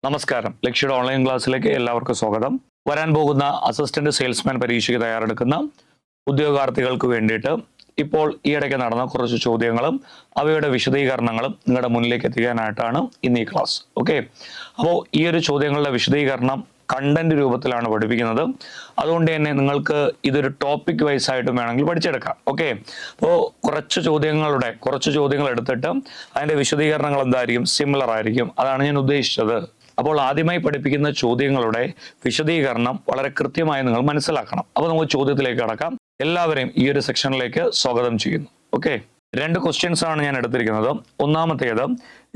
നമസ്കാരം. ലക്ഷ്യയുടെ ഓൺലൈൻ ക്ലാസ്സിലേക്ക് എല്ലാവർക്കും സ്വാഗതം. വരാൻ പോകുന്ന അസിസ്റ്റന്റ് സെയിൽസ്മാൻ പരീക്ഷയ്ക്ക് തയ്യാറെടുക്കുന്ന ഉദ്യോഗാർത്ഥികൾക്ക് വേണ്ടിയിട്ട് ഇപ്പോൾ ഈയിടയ്ക്ക് നടന്ന കുറച്ച് ചോദ്യങ്ങളും അവയുടെ വിശദീകരണങ്ങളും നിങ്ങളുടെ മുന്നിലേക്ക് എത്തിക്കാനായിട്ടാണ് ഇന്ന് ഈ ക്ലാസ്. ഓക്കെ, അപ്പോൾ ഈ ഒരു ചോദ്യങ്ങളുടെ വിശദീകരണം കണ്ടന്റ് രൂപത്തിലാണ് പഠിപ്പിക്കുന്നത്. അതുകൊണ്ട് തന്നെ നിങ്ങൾക്ക് ഇതൊരു ടോപ്പിക് വൈസ് ആയിട്ടും വേണമെങ്കിൽ പഠിച്ചെടുക്കാം. ഓക്കെ, അപ്പോൾ കുറച്ച് ചോദ്യങ്ങൾ എടുത്തിട്ട് അതിന്റെ വിശദീകരണങ്ങൾ എന്തായിരിക്കും, സിമിലർ ആയിരിക്കും. അതാണ് ഞാൻ ഉദ്ദേശിച്ചത്. അപ്പോൾ ആദ്യമായി പഠിപ്പിക്കുന്ന ചോദ്യങ്ങളുടെ വിശദീകരണം വളരെ കൃത്യമായി നിങ്ങൾ മനസ്സിലാക്കണം. അപ്പോൾ നമുക്ക് ചോദ്യത്തിലേക്ക് കടക്കാം. എല്ലാവരെയും ഈ ഒരു സെക്ഷനിലേക്ക് സ്വാഗതം ചെയ്യുന്നു. ഓക്കെ, 2 ക്വസ്റ്റ്യൻസ് ആണ് ഞാൻ എടുത്തിരിക്കുന്നത്. ഒന്നാമത്തേത്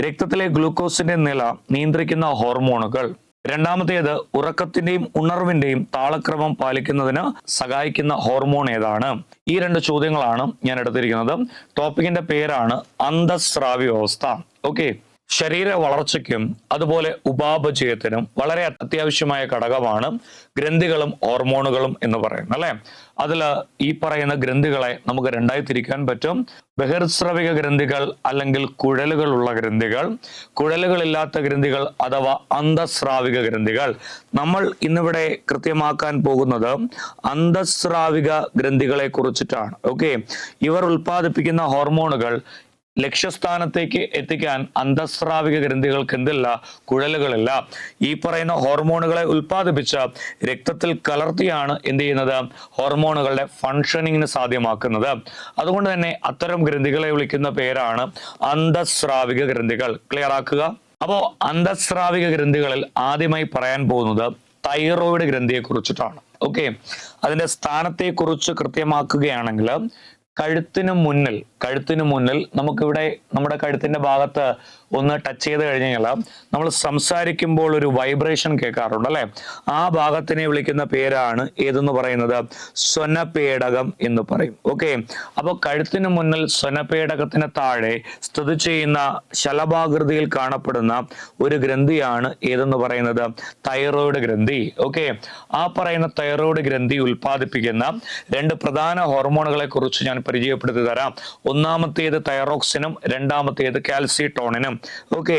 രക്തത്തിലെ ഗ്ലൂക്കോസിന്റെ നില നിയന്ത്രിക്കുന്ന ഹോർമോണുകൾ. രണ്ടാമത്തേത് ഉറക്കത്തിന്റെയും ഉണർവിന്റെയും താളക്രമം പാലിക്കുന്നതിന് സഹായിക്കുന്ന ഹോർമോൺ ഏതാണ്? ഈ 2 ചോദ്യങ്ങളാണ് ഞാൻ എടുത്തിരിക്കുന്നത്. ടോപ്പിക്കിന്റെ പേരാണ് അന്തഃസ്രാവ്യാവസ്ഥ. ഓക്കെ, ശരീര വളർച്ചയ്ക്കും അതുപോലെ ഉപാപചയത്തിനും വളരെ അത്യാവശ്യമായ ഘടകമാണ് ഗ്രന്ഥികളും ഹോർമോണുകളും എന്ന് പറയുന്നത്, അല്ലെ? അതിൽ ഈ പറയുന്ന ഗ്രന്ഥികളെ നമുക്ക് 2ആയി തിരിക്കാൻ പറ്റും. ബഹിർസ്രവിക ഗ്രന്ഥികൾ അല്ലെങ്കിൽ കുഴലുകളുള്ള ഗ്രന്ഥികൾ, കുഴലുകളില്ലാത്ത ഗ്രന്ഥികൾ അഥവാ അന്തഃസ്രാവിക ഗ്രന്ഥികൾ. നമ്മൾ ഇന്നിവിടെ കൃത്യമാക്കാൻ പോകുന്നത് അന്തഃസ്രാവിക ഗ്രന്ഥികളെ കുറിച്ചിട്ടാണ്. ഓക്കെ, ഇവർ ഉൽപ്പാദിപ്പിക്കുന്ന ഹോർമോണുകൾ ലക്ഷ്യസ്ഥാനത്തേക്ക് എത്തിക്കാൻ അന്തഃസ്രാവിക ഗ്രന്ഥികൾക്ക് എന്തില്ല, കുഴലുകളില്ല. ഈ പറയുന്ന ഹോർമോണുകളെ ഉൽപ്പാദിപ്പിച്ച രക്തത്തിൽ കലർത്തിയാണ് എന്ത് ചെയ്യുന്നത്, ഹോർമോണുകളുടെ ഫങ്ഷനിങ്ങിന് സാധ്യമാക്കുന്നത്. അതുകൊണ്ട് തന്നെ അത്തരം ഗ്രന്ഥികളെ വിളിക്കുന്ന പേരാണ് അന്തഃസ്രാവിക ഗ്രന്ഥികൾ. ക്ലിയർ ആക്കുക. അപ്പോ അന്തഃസ്രാവിക ഗ്രന്ഥികളിൽ ആദ്യമായി പറയാൻ പോകുന്നത് തൈറോയിഡ് ഗ്രന്ഥിയെ കുറിച്ചിട്ടാണ്. ഓക്കെ, അതിന്റെ സ്ഥാനത്തെ കുറിച്ച് കൃത്യമാക്കുകയാണെങ്കിൽ കഴുത്തിന് മുന്നിൽ നമുക്കിവിടെ നമ്മുടെ കഴുത്തിന്റെ ഭാഗത്ത് ഒന്ന് ടച്ച് ചെയ്ത് കഴിഞ്ഞാൽ നമ്മൾ സംസാരിക്കുമ്പോൾ ഒരു വൈബ്രേഷൻ കേൾക്കാറുണ്ട്, അല്ലെ? ആ ഭാഗത്തിനെ വിളിക്കുന്ന പേരാണ് ഏതെന്ന് പറയുന്നത്, സ്വനപേടകം എന്ന് പറയും. ഓക്കെ, അപ്പോൾ കഴുത്തിന് മുന്നിൽ സ്വനപേടകത്തിന് താഴെ സ്ഥിതി ചെയ്യുന്ന ശലഭാകൃതിയിൽ കാണപ്പെടുന്ന ഒരു ഗ്രന്ഥിയാണ് ഏതെന്ന് പറയുന്നത്, തൈറോയിഡ് ഗ്രന്ഥി. ഓക്കെ, ആ പറയുന്ന തൈറോയിഡ് ഗ്രന്ഥി ഉൽപ്പാദിപ്പിക്കുന്ന 2 പ്രധാന ഹോർമോണുകളെ കുറിച്ച് ഞാൻ പരിചയപ്പെടുത്തി തരാം. ഒന്നാമത്തേത് തൈറോക്സിനും രണ്ടാമത്തേത് കാൽസിട്ടോണിനും. ഓക്കെ,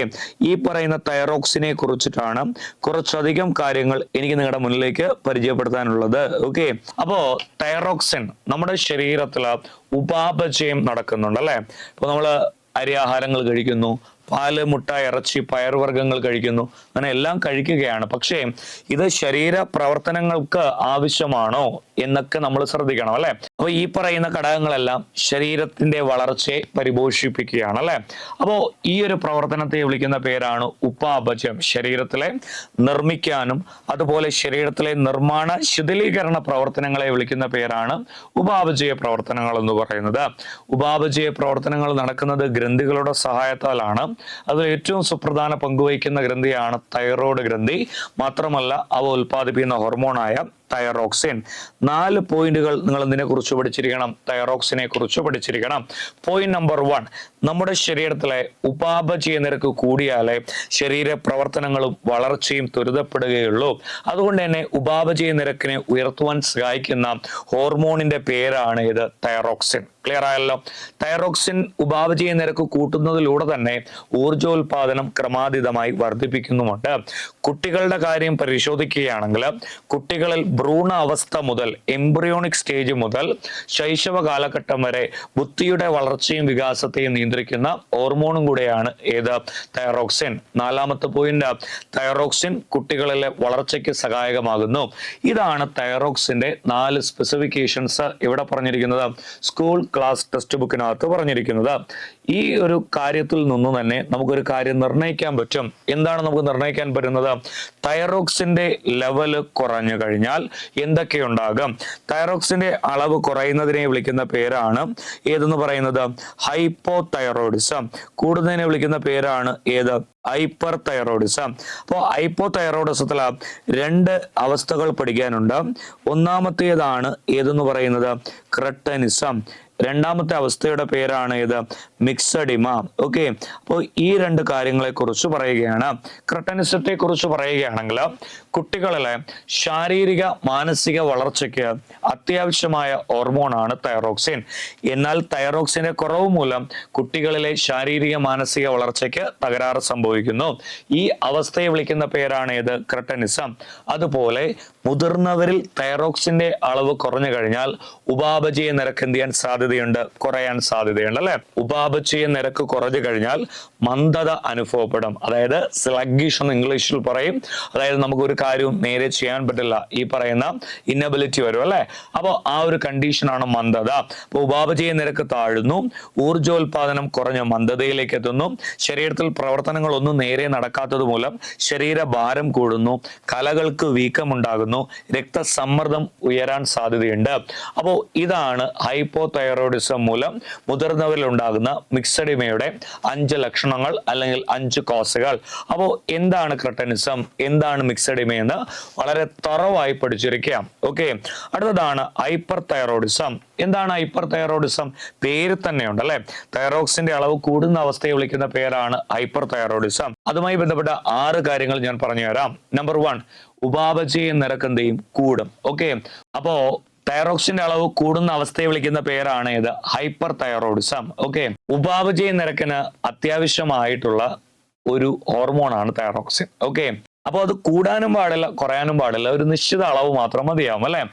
ഈ പറയുന്ന തൈറോക്സിനെ കുറിച്ചിട്ടാണ് കുറച്ചധികം കാര്യങ്ങൾ എനിക്ക് നിങ്ങളുടെ മുന്നിലേക്ക് പരിചയപ്പെടുത്താനുള്ളത്. ഓക്കെ, അപ്പോ തൈറോക്സിൻ നമ്മുടെ ശരീരത്തിൽ ഉപാപചയം നടക്കുന്നുണ്ട്, അല്ലെ? ഇപ്പൊ നമ്മള് അരിയാഹാരങ്ങൾ കഴിക്കുന്നു, പാല്, മുട്ട, ഇറച്ചി, പയർവർഗ്ഗങ്ങൾ കഴിക്കുന്നു, അങ്ങനെ എല്ലാം കഴിക്കുകയാണ്. പക്ഷേ ഇത് ശരീര പ്രവർത്തനങ്ങൾക്ക് ആവശ്യമാണോ എന്നൊക്കെ നമ്മൾ ശ്രദ്ധിക്കണം, അല്ലെ? അപ്പൊ ഈ പറയുന്ന ഘടകങ്ങളെല്ലാം ശരീരത്തിന്റെ വളർച്ചയെ പരിപോഷിപ്പിക്കുകയാണ്, അല്ലെ? അപ്പോ ഈ ഒരു പ്രവർത്തനത്തെ വിളിക്കുന്ന പേരാണ് ഉപാപചയം. ശരീരത്തിലെ നിർമ്മിക്കാനും അതുപോലെ ശരീരത്തിലെ നിർമ്മാണ ശിഥിലീകരണ പ്രവർത്തനങ്ങളെ വിളിക്കുന്ന പേരാണ് ഉപാപചയ പ്രവർത്തനങ്ങൾ എന്ന് പറയുന്നത്. ഉപാപചയ പ്രവർത്തനങ്ങൾ നടക്കുന്നത് ഗ്രന്ഥികളുടെ സഹായത്താലാണ്. അതിൽ ഏറ്റവും സുപ്രധാന പങ്കുവഹിക്കുന്ന ഗ്രന്ഥിയാണ് തൈറോയ്ഡ് ഗ്രന്ഥി. മാത്രമല്ല അവ ഉൽപ്പാദിപ്പിക്കുന്ന ഹോർമോണായ തൈറോക്സിൻ. 4 പോയിന്റുകൾ നിങ്ങൾ ഇതിനെ കുറിച്ച് പഠിച്ചിരിക്കണം, തൈറോക്സിനെ കുറിച്ച് പഠിച്ചിരിക്കണം. പോയിന്റ് നമ്പർ 1, നമ്മുടെ ശരീരത്തിലെ ഉപാപചയ നിരക്ക് കൂടിയാലേ ശരീര പ്രവർത്തനങ്ങളും വളർച്ചയും ത്വരിതപ്പെടുകയുള്ളൂ. അതുകൊണ്ട് തന്നെ ഉപാപചയ നിരക്കിനെ ഉയർത്തുവാൻ സഹായിക്കുന്ന ഹോർമോണിന്റെ പേരാണ് ഇത്, തൈറോക്സിൻ. ക്ലിയർ ആയല്ലോ? തൈറോക്സിൻ ഉപാപചയ നിരക്ക് കൂട്ടുന്നതിലൂടെ തന്നെ ഊർജോൽപാദനം ക്രമാതീതമായി വർദ്ധിപ്പിക്കുന്നുമുണ്ട്. കുട്ടികളുടെ കാര്യം പരിശോധിക്കുകയാണെങ്കിൽ കുട്ടികളിൽ ഭ്രൂണ അവസ്ഥ മുതൽ എംബ്രിയോണിക് സ്റ്റേജ് മുതൽ ശൈശവ കാലഘട്ടം വരെ ബുദ്ധിയുടെ വളർച്ചയും വികാസത്തെയും നിയന്ത്രിക്കുന്ന ഹോർമോണും കൂടെയാണ് ഏത്, തൈറോക്സിൻ. 4ാമത്തെ പോയിന്റ്, തൈറോക്സിൻ കുട്ടികളിലെ വളർച്ചയ്ക്ക് സഹായകമാകുന്നു. ഇതാണ് തൈറോക്സിന്റെ 4 സ്പെസിഫിക്കേഷൻസ് ഇവിടെ പറഞ്ഞിരിക്കുന്നത്, സ്കൂൾ ക്ലാസ് ടെക്സ്റ്റ് ബുക്കിനകത്ത് പറഞ്ഞിരിക്കുന്നത്. ഈ ഒരു കാര്യത്തിൽ നിന്ന് തന്നെ നമുക്കൊരു കാര്യം നിർണ്ണയിക്കാൻ പറ്റും. എന്താണ് നമുക്ക് നിർണ്ണയിക്കാൻ പറ്റുന്നത്? തൈറോക്സിന്റെ ലെവല് കുറഞ്ഞു കഴിഞ്ഞാൽ എന്തൊക്കെയുണ്ടാകും? തൈറോക്സിന്റെ അളവ് കുറയുന്നതിനെ വിളിക്കുന്ന പേരാണ് ഏതെന്ന് പറയുന്നത്, ഹൈപ്പോ തൈറോയിഡിസം. കൂടുന്നതിനെ വിളിക്കുന്ന പേരാണ് ഏത്, ഹൈപ്പർ തൈറോയിഡിസം. അപ്പോൾ ഹൈപ്പോ തൈറോയിഡിസത്തിൽ 2 അവസ്ഥകൾ പഠിക്കാനുണ്ട്. ഒന്നാമത്തേതാണ് ഏതെന്ന് പറയുന്നത്, ക്രെട്ടനിസം. രണ്ടാമത്തെ അവസ്ഥയുടെ പേരാണ് ഇത്, മിക്സഡിമ. ഓക്കെ, അപ്പോൾ ഈ 2 കാര്യങ്ങളെ കുറിച്ച് പറയുകയാണ്. ക്രെട്ടനിസത്തെ കുറിച്ച് പറയുകയാണെങ്കിൽ കുട്ടികളിലെ ശാരീരിക മാനസിക വളർച്ചയ്ക്ക് അത്യാവശ്യമായ ഹോർമോണാണ് തൈറോക്സിൻ. എന്നാൽ തൈറോക്സിന്റെ കുറവ് മൂലം കുട്ടികളിലെ ശാരീരിക മാനസിക വളർച്ചയ്ക്ക് തകരാറ് സംഭവിക്കും. സംഭവിക്കുന്നു. ഈ അവസ്ഥയെ വിളിക്കുന്ന പേരാണ് ഏത്? ക്രെട്ടനിസം. അതുപോലെ മുതിർന്നവരിൽ തൈറോക്സിന്റെ അളവ് കുറഞ്ഞു കഴിഞ്ഞാൽ ഉപാപചയ നിരക്ക് എന്ത് ചെയ്യാൻ സാധ്യതയുണ്ട്? കുറയാൻ സാധ്യതയുണ്ട് അല്ലെ. ഉപാപചയ നിരക്ക് കുറഞ്ഞു കഴിഞ്ഞാൽ മന്ദത അനുഭവപ്പെടും. അതായത് സ്ലഗ്ഗിഷ് എന്ന് ഇംഗ്ലീഷിൽ പറയും. അതായത് നമുക്ക് ഒരു കാര്യവും നേരെ ചെയ്യാൻ പറ്റില്ല, ഈ പറയുന്ന ഇന്നബിലിറ്റി വരും അല്ലെ. അപ്പോൾ ആ ഒരു കണ്ടീഷനാണ് മന്ദത. അപ്പോൾ ഉപാപചയ നിരക്ക് താഴുന്നു, ഊർജോൽപാദനം കുറഞ്ഞ മന്ദതയിലേക്ക് എത്തുന്നു, ശരീരത്തിൽ പ്രവർത്തനങ്ങളൊന്നും നേരെ നടക്കാത്തത് മൂലം ശരീരഭാരം കൂടുന്നു, കലകൾക്ക് വീക്കമുണ്ടാകുന്നു, രക്തസമ്മർദ്ദം ഉയരാൻ സാധ്യതയുണ്ട്. അപ്പോൾ ഇതാണ് ഹൈപ്പോതൈറോയിഡിസം മൂലം മുതിർന്നവരിൽ ഉണ്ടാകുന്ന മിക്സഡിമയുടെ 5 ലക്ഷണങ്ങൾ അല്ലെങ്കിൽ 5 കോസുകൾ. അപ്പോൾ എന്താണ് ക്രെട്ടനിസം, എന്താണ് മിക്സഡിമ എന്ന് വളരെ തറവായി പഠിച്ചിരിക്കുക. ഓക്കെ, അടുത്തതാണ് ഹൈപ്പർ തൈറോയിഡിസം. എന്താണ് ഹൈപ്പർ തൈറോയിഡിസം? പേര് തന്നെയുണ്ട് അല്ലെ. തൈറോക്സിന്റെ അളവ് കൂടുന്ന അവസ്ഥയെ വിളിക്കുന്ന പേരാണ് ഹൈപ്പർ തൈറോയിഡിസം. അതുമായി ബന്ധപ്പെട്ട 6 കാര്യങ്ങൾ ഞാൻ പറഞ്ഞു തരാം. നമ്പർ 1, ഉപാപചയ നിരക്ക് എന്ത് ചെയ്യും? കൂടും. ഓക്കെ, അപ്പോ തൈറോക്സിന്റെ അളവ് കൂടുന്ന അവസ്ഥയെ വിളിക്കുന്ന പേരാണ് ഇത് ഹൈപ്പർ തൈറോയിഡിസം. ഓക്കെ, ഉപാപചയ നിരക്കിന് അത്യാവശ്യമായിട്ടുള്ള ഒരു ഹോർമോണാണ് തൈറോക്സിൻ. ഓക്കെ, അപ്പോൾ അത് കൂടാനും പാടില്ല, കുറയാനും പാടില്ല, ഒരു നിശ്ചിത അളവ് മാത്രം മതിയാവും അല്ലെ.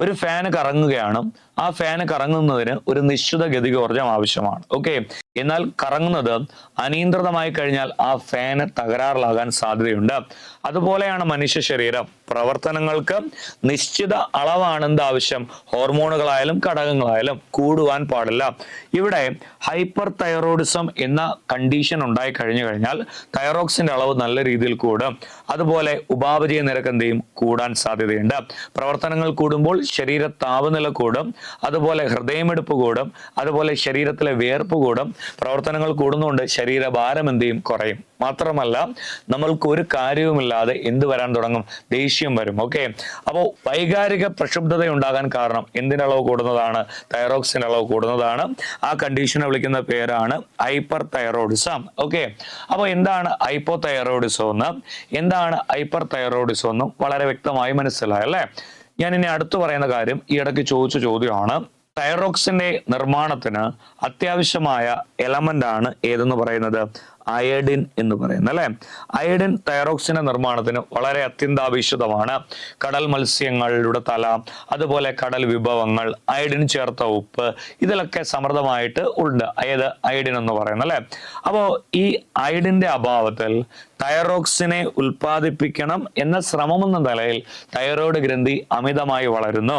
ഒരു ഫാന് കറങ്ങുകയാണ്, ആ ഫാന് കറങ്ങുന്നതിന് ഒരു നിശ്ചിത ഗതികോർജം ആവശ്യമാണ്. ഓക്കെ, എന്നാൽ കറങ്ങുന്നത് അനിയന്ത്രിതമായി കഴിഞ്ഞാൽ ആ ഫാന് തകരാറിലാകാൻ സാധ്യതയുണ്ട്. അതുപോലെയാണ് മനുഷ്യ ശരീരം. പ്രവർത്തനങ്ങൾക്ക് നിശ്ചിത അളവാണ് എന്ത് ആവശ്യം? ഹോർമോണുകളായാലും ഘടകങ്ങളായാലും കൂടുവാൻ പാടില്ല. ഇവിടെ ഹൈപ്പർ തൈറോയിഡിസം എന്ന കണ്ടീഷൻ ഉണ്ടായി കഴിഞ്ഞു കഴിഞ്ഞാൽ തൈറോക്സിന്റെ അളവ് നല്ല രീതിയിൽ കൂടും. അതുപോലെ ഉപാപചയ നിരക്ക് എന്ത് ചെയ്യും? കൂടാൻ സാധ്യതയുണ്ട്. പ്രവർത്തനങ്ങൾ കൂടുമ്പോൾ ശരീര താപനില കൂടും, അതുപോലെ ഹൃദയമെടുപ്പ് കൂടും, അതുപോലെ ശരീരത്തിലെ വിയർപ്പ് കൂടും. പ്രവർത്തനങ്ങൾ കൂടുന്നതുകൊണ്ട് ശരീരഭാരം എന്ത് ചെയ്യും? കുറയും. മാത്രമല്ല നമ്മൾക്ക് ഒരു കാര്യവുമില്ലാതെ എന്ത് വരാൻ തുടങ്ങും? ദേഷ്യം വരും. ഓക്കെ, അപ്പോൾ വൈകാരിക പ്രക്ഷുബ്ധത ഉണ്ടാകാൻ കാരണം എന്തിന്റെ അളവ് കൂടുന്നതാണ്? തൈറോക്സിന്റെ അളവ് കൂടുന്നതാണ്. ആ കണ്ടീഷനെ വിളിക്കുന്ന പേരാണ് ഹൈപ്പർ തൈറോയിഡിസം. ഓക്കെ, അപ്പോൾ എന്താണ് ഹൈപ്പോ തൈറോയിഡിസം എന്ന്, എന്താണ് ഹൈപ്പർ തൈറോയിഡിസം എന്നും വളരെ വ്യക്തമായി മനസ്സിലായി അല്ലേ. ഞാൻ ഇനി അടുത്ത് പറയുന്ന കാര്യം ഈ ഇടയ്ക്ക് ചോദിച്ച ചോദ്യമാണ്. തൈറോക്സിന്റെ നിർമ്മാണത്തിന് അത്യാവശ്യമായ എലമെന്റ് ആണ് ഏതെന്ന് പറയുന്നത്? അയഡിൻ എന്ന് പറയുന്നത് അല്ലെ. അയഡിൻ തൈറോക്സിന്റെ നിർമ്മാണത്തിന് വളരെ അത്യന്താപേക്ഷിതമാണ്. കടൽ മത്സ്യങ്ങളുടെ തല, അതുപോലെ കടൽ വിഭവങ്ങൾ, അയഡിൻ ചേർത്ത ഉപ്പ്, ഇതിലൊക്കെ സമൃദ്ധമായിട്ട് ഉണ്ട് ഏത്? അയഡിൻ എന്ന് പറയുന്നത് അല്ലെ. അപ്പോൾ ഈ അയഡിന്റെ അഭാവത്തിൽ തൈറോക്സിനെ ഉൽപ്പാദിപ്പിക്കണം എന്ന ശ്രമമെന്ന നിലയിൽ തൈറോയ്ഡ് ഗ്രന്ഥി അമിതമായി വളരുന്നു.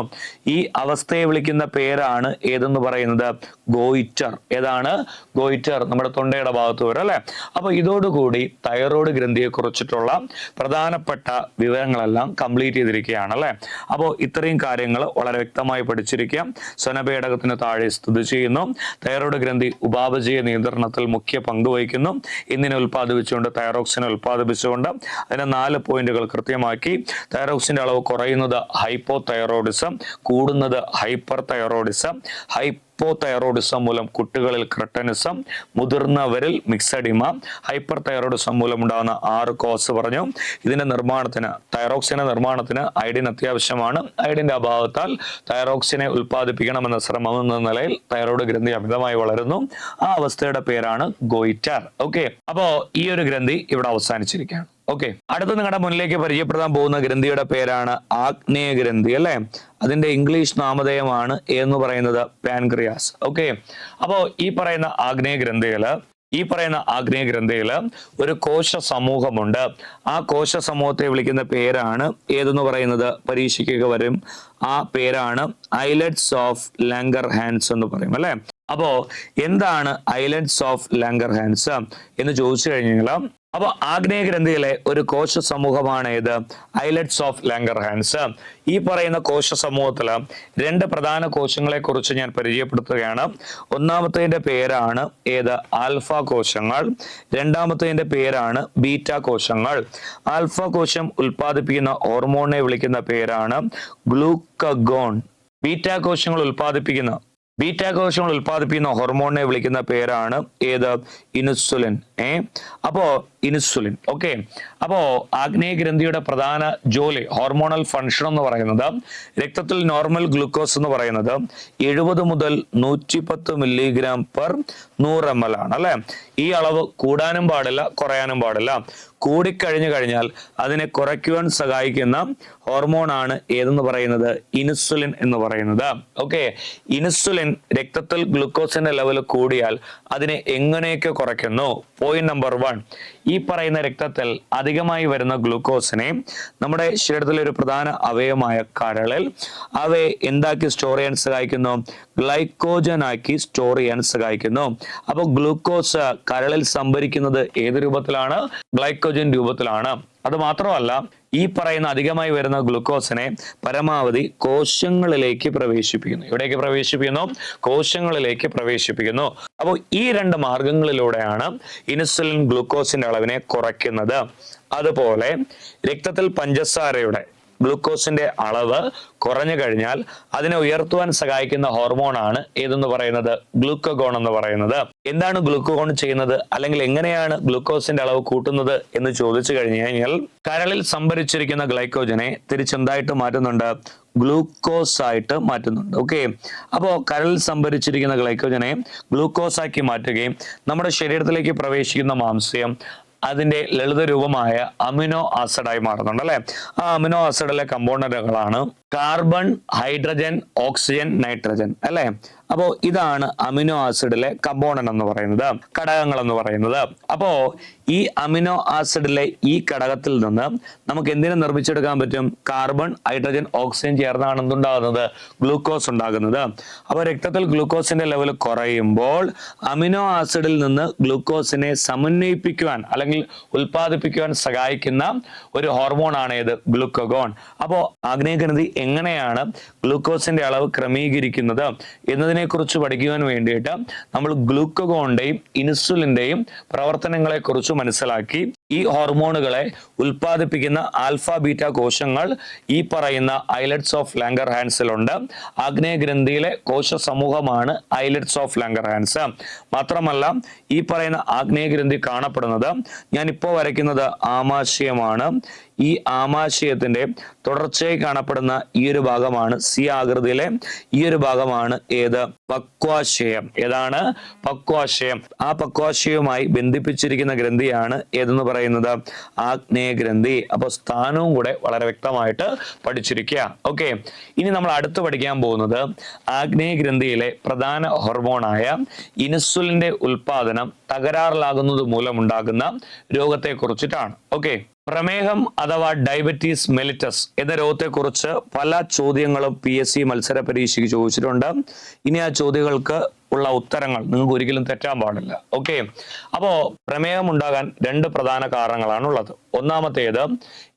ഈ അവസ്ഥയെ വിളിക്കുന്ന പേരാണ് ഏതെന്ന് പറയുന്നത്? ഗോയിറ്റർ. ഏതാണ്? ഗോയിറ്റർ. നമ്മുടെ തൊണ്ടയുടെ ഭാഗത്ത് വരും അല്ലെ. അപ്പൊ ഇതോടുകൂടി തൈറോയ്ഡ് ഗ്രന്ഥിയെ കുറിച്ചിട്ടുള്ള പ്രധാനപ്പെട്ട വിവരങ്ങളെല്ലാം കംപ്ലീറ്റ് ചെയ്തിരിക്കുകയാണ് അല്ലെ. അപ്പോൾ ഇത്രയും കാര്യങ്ങൾ വളരെ വ്യക്തമായി പഠിച്ചിരിക്കാം. സ്വനഭേടകത്തിന് താഴെ സ്ഥിതി ചെയ്യുന്നു. തൈറോയ്ഡ് ഗ്രന്ഥി ഉപാപചയ നിയന്ത്രണത്തിൽ മുഖ്യ പങ്ക് വഹിക്കുന്നു. ഇന്നിനെ ഉൽപ്പാദിപ്പിച്ചുകൊണ്ട് തൈറോക്സിനെ ഉൽപ്പാദിപ്പിച്ചുകൊണ്ട് അതിന് 4 പോയിന്റുകൾ കൃത്യമാക്കി. തൈറോക്സിന്റെ അളവ് കുറയുന്നത് ഹൈപ്പോ തൈറോയിഡിസം, കൂടുന്നത് ഹൈപ്പർ തൈറോയിഡിസം, ഹൈപ്പോതൈറോയിഡിസം മൂലം കുട്ടികളിൽ ക്രെട്ടനിസം, മുതിർന്നവരിൽ മിക്സഡിമ, ഹൈപ്പർ തൈറോയിഡിസം മൂലം ഉണ്ടാകുന്ന 6 കോസ് പറഞ്ഞു. ഇതിന്റെ നിർമ്മാണത്തിന്, തൈറോക്സിന്റെ നിർമ്മാണത്തിന് അയഡിൻ അത്യാവശ്യമാണ്. അയഡിന്റെ അഭാവത്താൽ തൈറോക്സിനെ ഉൽപ്പാദിപ്പിക്കണമെന്ന ശ്രമം എന്ന നിലയിൽ തൈറോയ്ഡ് ഗ്രന്ഥി അമിതമായി വളരുന്നു. ആ അവസ്ഥയുടെ പേരാണ് ഗോയിറ്റർ. ഓക്കെ, അപ്പോ ഈ ഒരു ഗ്രന്ഥി ഇവിടെ അവസാനിച്ചിരിക്കുകയാണ്. ഓക്കെ, അടുത്ത നിങ്ങളുടെ മുന്നിലേക്ക് പരിചയപ്പെടുത്താൻ പോകുന്ന ഗ്രന്ഥിയുടെ പേരാണ് ആഗ്നേയ ഗ്രന്ഥി അല്ലെ. അതിന്റെ ഇംഗ്ലീഷ് നാമധേയമാണ് എന്ന് പറയുന്നത് പാൻക്രിയാസ്. ഓക്കെ, അപ്പോ ഈ പറയുന്ന ആഗ്നേയ ഗ്രന്ഥിയില് ഒരു കോശ സമൂഹമുണ്ട്. ആ കോശ സമൂഹത്തെ വിളിക്കുന്ന പേരാണ് ഏതെന്ന് പറയുന്നത്? പരീക്ഷയ്ക്കൊക്കെ വരും. ആ പേരാണ് ഐലറ്റ്സ് ഓഫ് ലാംഗർഹാൻസ് എന്ന് പറയും അല്ലെ. അപ്പോ എന്താണ് ഐലറ്റ്സ് ഓഫ് ലാംഗർഹാൻസ് എന്ന് ചോദിച്ചു കഴിഞ്ഞാൽ, അപ്പൊ ആഗ്നേയ ഗ്രന്ഥിയിലെ ഒരു കോശ സമൂഹമാണ് ഏത്? Islets of Langerhans. ഈ പറയുന്ന കോശ സമൂഹത്തില് 2 പ്രധാന കോശങ്ങളെ കുറിച്ച് ഞാൻ പരിചയപ്പെടുത്തുകയാണ്. ഒന്നാമത്തേതിന്റെ പേരാണ് ഏത്? ആൽഫ കോശങ്ങൾ. രണ്ടാമത്തേതിന്റെ പേരാണ് ബീറ്റ കോശങ്ങൾ. ആൽഫ കോശം ഉൽപ്പാദിപ്പിക്കുന്ന ഹോർമോണിനെ വിളിക്കുന്ന പേരാണ് ഗ്ലൂക്കഗോൺ. ബീറ്റ കോശങ്ങൾ ഉൽപ്പാദിപ്പിക്കുന്ന ബീറ്റാ കോശങ്ങൾ ഉൽപ്പാദിപ്പിക്കുന്ന ഹോർമോണിനെ വിളിക്കുന്ന പേരാണ് ഏത്? ഇൻസുലിൻ. അപ്പോ ഇൻസുലിൻ. ഓക്കെ, അപ്പോ ആഗ്നേയഗ്രന്ഥിയുടെ പ്രധാന ജോലി, ഹോർമോണൽ ഫംഗ്ഷൻ എന്ന് പറയുന്നത്, രക്തത്തിൽ നോർമൽ ഗ്ലൂക്കോസ് എന്ന് പറയുന്നത് 70 മുതൽ 110 മില്ലിഗ്രാം പെർ 100 ml ആണ് അല്ലെ. ഈ അളവ് കൂടാനും പാടില്ല, കുറയാനും പാടില്ല. കൂടിക്കഴിഞ്ഞു കഴിഞ്ഞാൽ അതിനെ കുറയ്ക്കുവാൻ സഹായിക്കുന്ന ഹോർമോൺ ആണ് ഏതെന്ന് പറയുന്നത്? ഇൻസുലിൻ എന്ന് പറയുന്നത്. ഓക്കെ, ഇൻസുലിൻ രക്തത്തിൽ ഗ്ലൂക്കോസിന്റെ ലെവൽ കൂടിയാൽ അതിനെ എങ്ങനെയൊക്കെ കുറയ്ക്കുന്നു? പോയിന്റ് നമ്പർ 1, ഈ പറയുന്ന രക്തത്തിൽ അധികമായി വരുന്ന ഗ്ലൂക്കോസിനെ നമ്മുടെ ശരീരത്തിലെ ഒരു പ്രധാന അവയവമായ കരളിൽ അവയെ എന്താക്കി സ്റ്റോർ ചെയ്യാൻ സഹായിക്കുന്നു? ഗ്ലൈക്കോജൻ ആക്കി സ്റ്റോർ ചെയ്യാൻ സഹായിക്കുന്നു. അപ്പോൾ ഗ്ലൂക്കോസ് കരളിൽ സംഭരിക്കുന്നത് ഏത് രൂപത്തിലാണ്? ഗ്ലൈക്കോജൻ രൂപത്തിലാണ്. അത് മാത്രമല്ല, ഈ പറയുന്ന അധികമായി വരുന്ന ഗ്ലൂക്കോസിനെ പരമാവധി കോശങ്ങളിലേക്ക് പ്രവേശിപ്പിക്കുന്നു. എവിടേക്ക് പ്രവേശിപ്പിക്കുന്നു? കോശങ്ങളിലേക്ക് പ്രവേശിപ്പിക്കുന്നു. അപ്പോൾ ഈ 2 മാർഗങ്ങളിലൂടെയാണ് ഇൻസുലിൻ ഗ്ലൂക്കോസിന്റെ അളവിനെ കുറയ്ക്കുന്നത്. അതുപോലെ രക്തത്തിൽ പഞ്ചസാരയുടെ, ഗ്ലൂക്കോസിന്റെ അളവ് കുറഞ്ഞു കഴിഞ്ഞാൽ അതിനെ ഉയർത്തുവാൻ സഹായിക്കുന്ന ഹോർമോണാണ് ഏതെന്ന് പറയുന്നത്? ഗ്ലൂക്കഗോൺ എന്ന് പറയുന്നത്. എന്താണ് ഗ്ലൂക്കഗോൺ ചെയ്യുന്നത്, അല്ലെങ്കിൽ എങ്ങനെയാണ് ഗ്ലൂക്കോസിന്റെ അളവ് കൂട്ടുന്നത് എന്ന് ചോദിച്ചു കഴിഞ്ഞു കഴിഞ്ഞാൽ, കരളിൽ സംഭരിച്ചിരിക്കുന്ന ഗ്ലൈക്കോജനെ തിരിച്ചെന്തായിട്ട് മാറ്റുന്നുണ്ട്? ഗ്ലൂക്കോസ് ആയിട്ട് മാറ്റുന്നുണ്ട്. ഓക്കെ, അപ്പോൾ കരളിൽ സംഭരിച്ചിരിക്കുന്ന ഗ്ലൈക്കോജനെ ഗ്ലൂക്കോസ് ആക്കി മാറ്റുകയും നമ്മുടെ ശരീരത്തിലേക്ക് പ്രവേശിക്കുന്ന മാംസ്യം അതിന്റെ ലളിത രൂപമായ അമിനോ ആസിഡായി മാറുന്നുണ്ട് അല്ലെ. ആ അമിനോ ആസിഡിലെ കമ്പോണന്റുകളാണ് കാർബൺ, ഹൈഡ്രജൻ, ഓക്സിജൻ, നൈട്രജൻ അല്ലെ. അപ്പോ ഇതാണ് അമിനോ ആസിഡിലെ കമ്പോണന്റ് എന്ന് പറയുന്നത്, ഘടകങ്ങൾ എന്ന് പറയുന്നത്. അപ്പോ ഈ അമിനോ ആസിഡിലെ ഈ ഘടകത്തിൽ നിന്ന് നമുക്ക് എന്തിനെ നിർമ്മിച്ചെടുക്കാൻ പറ്റും? കാർബൺ, ഹൈഡ്രജൻ, ഓക്സിജൻ ചേർന്നാണ് എന്തുണ്ടാകുന്നത്? ഗ്ലൂക്കോസ് ഉണ്ടാകുന്നത്. അപ്പോൾ രക്തത്തിൽ ഗ്ലൂക്കോസിന്റെ ലെവൽ കുറയുമ്പോൾ അമിനോ ആസിഡിൽ നിന്ന് ഗ്ലൂക്കോസിനെ സമന്വയിപ്പിക്കുവാൻ അല്ലെങ്കിൽ ഉൽപ്പാദിപ്പിക്കുവാൻ സഹായിക്കുന്ന ഒരു ഹോർമോൺ ആണ് ഏത്? ഗ്ലൂക്കഗോൺ. അപ്പോൾ ആഗ്നേയഗ്രന്ഥി എങ്ങനെയാണ് ഗ്ലൂക്കോസിന്റെ അളവ് ക്രമീകരിക്കുന്നത് എന്നതിനെ കുറിച്ച് പഠിക്കുവാൻ വേണ്ടിയിട്ട് നമ്മൾ ഗ്ലൂക്കഗോണിന്റെയും ഇൻസുലിന്റെയും പ്രവർത്തനങ്ങളെ കുറിച്ച് മനസ്സിലാക്കി. ഈ ഹോർമോണുകളെ ഉൽപ്പാദിപ്പിക്കുന്ന ആൽഫ ബീറ്റ കോശങ്ങൾ ഈ പറയുന്ന ഐലറ്റ്സ് ഓഫ് ലാംഗർഹാൻസിലുണ്ട്. ആഗ്നേയഗ്രന്ഥിയിലെ കോശ സമൂഹമാണ് ഐലറ്റ്സ് ഓഫ് ലാംഗർഹാൻസ്. മാത്രമല്ല, ഈ പറയുന്ന ആഗ്നേയഗ്രന്ഥി കാണപ്പെടുന്നത്, ഞാനിപ്പോൾ വരയ്ക്കുന്നത് ആമാശയമാണ്. ഈ ആമാശയത്തിന്റെ തുടർച്ചയായി കാണപ്പെടുന്ന ഈ ഒരു ഭാഗമാണ് സി ആകൃതിയിലെ ഈ ഒരു ഭാഗമാണ് ഏത്? പക്വാശയം. ഏതാണ്? പക്വാശയം. ആ പക്വാശയവുമായി ബന്ധിപ്പിച്ചിരിക്കുന്ന ഗ്രന്ഥിയാണ് ഏതെന്ന് പറയുന്നത്? ആഗ്നേയഗ്രന്ഥി. അപ്പൊ സ്ഥാനവും കൂടെ വളരെ വ്യക്തമായിട്ട് പഠിച്ചിരിക്കുക. ഓക്കെ, ഇനി നമ്മൾ അടുത്ത് പഠിക്കാൻ പോകുന്നത് ആഗ്നേയഗ്രന്ഥിയിലെ പ്രധാന ഹോർമോണായ ഇൻസുലിന്റെ ഉൽപാദനം തകരാറിലാകുന്നത് മൂലമുണ്ടാകുന്ന രോഗത്തെ കുറിച്ചിട്ടാണ്. ഓക്കെ, പ്രമേഹം അഥവാ ഡയബറ്റീസ് മെലിറ്റസ് എന്ന രോഗത്തെക്കുറിച്ച് പല ചോദ്യങ്ങളും PSC മത്സര പരീക്ഷയ്ക്ക് ചോദിച്ചിട്ടുണ്ട്. ഇനി ആ ചോദ്യങ്ങൾക്ക് ഉള്ള ഉത്തരങ്ങൾ നിങ്ങൾക്ക് ഒരിക്കലും തെറ്റാൻ പാടില്ല. ഓക്കെ, അപ്പോ പ്രമേഹം ഉണ്ടാകാൻ 2 പ്രധാന കാരണങ്ങളാണ് ഉള്ളത്. ഒന്നാമത്തേത്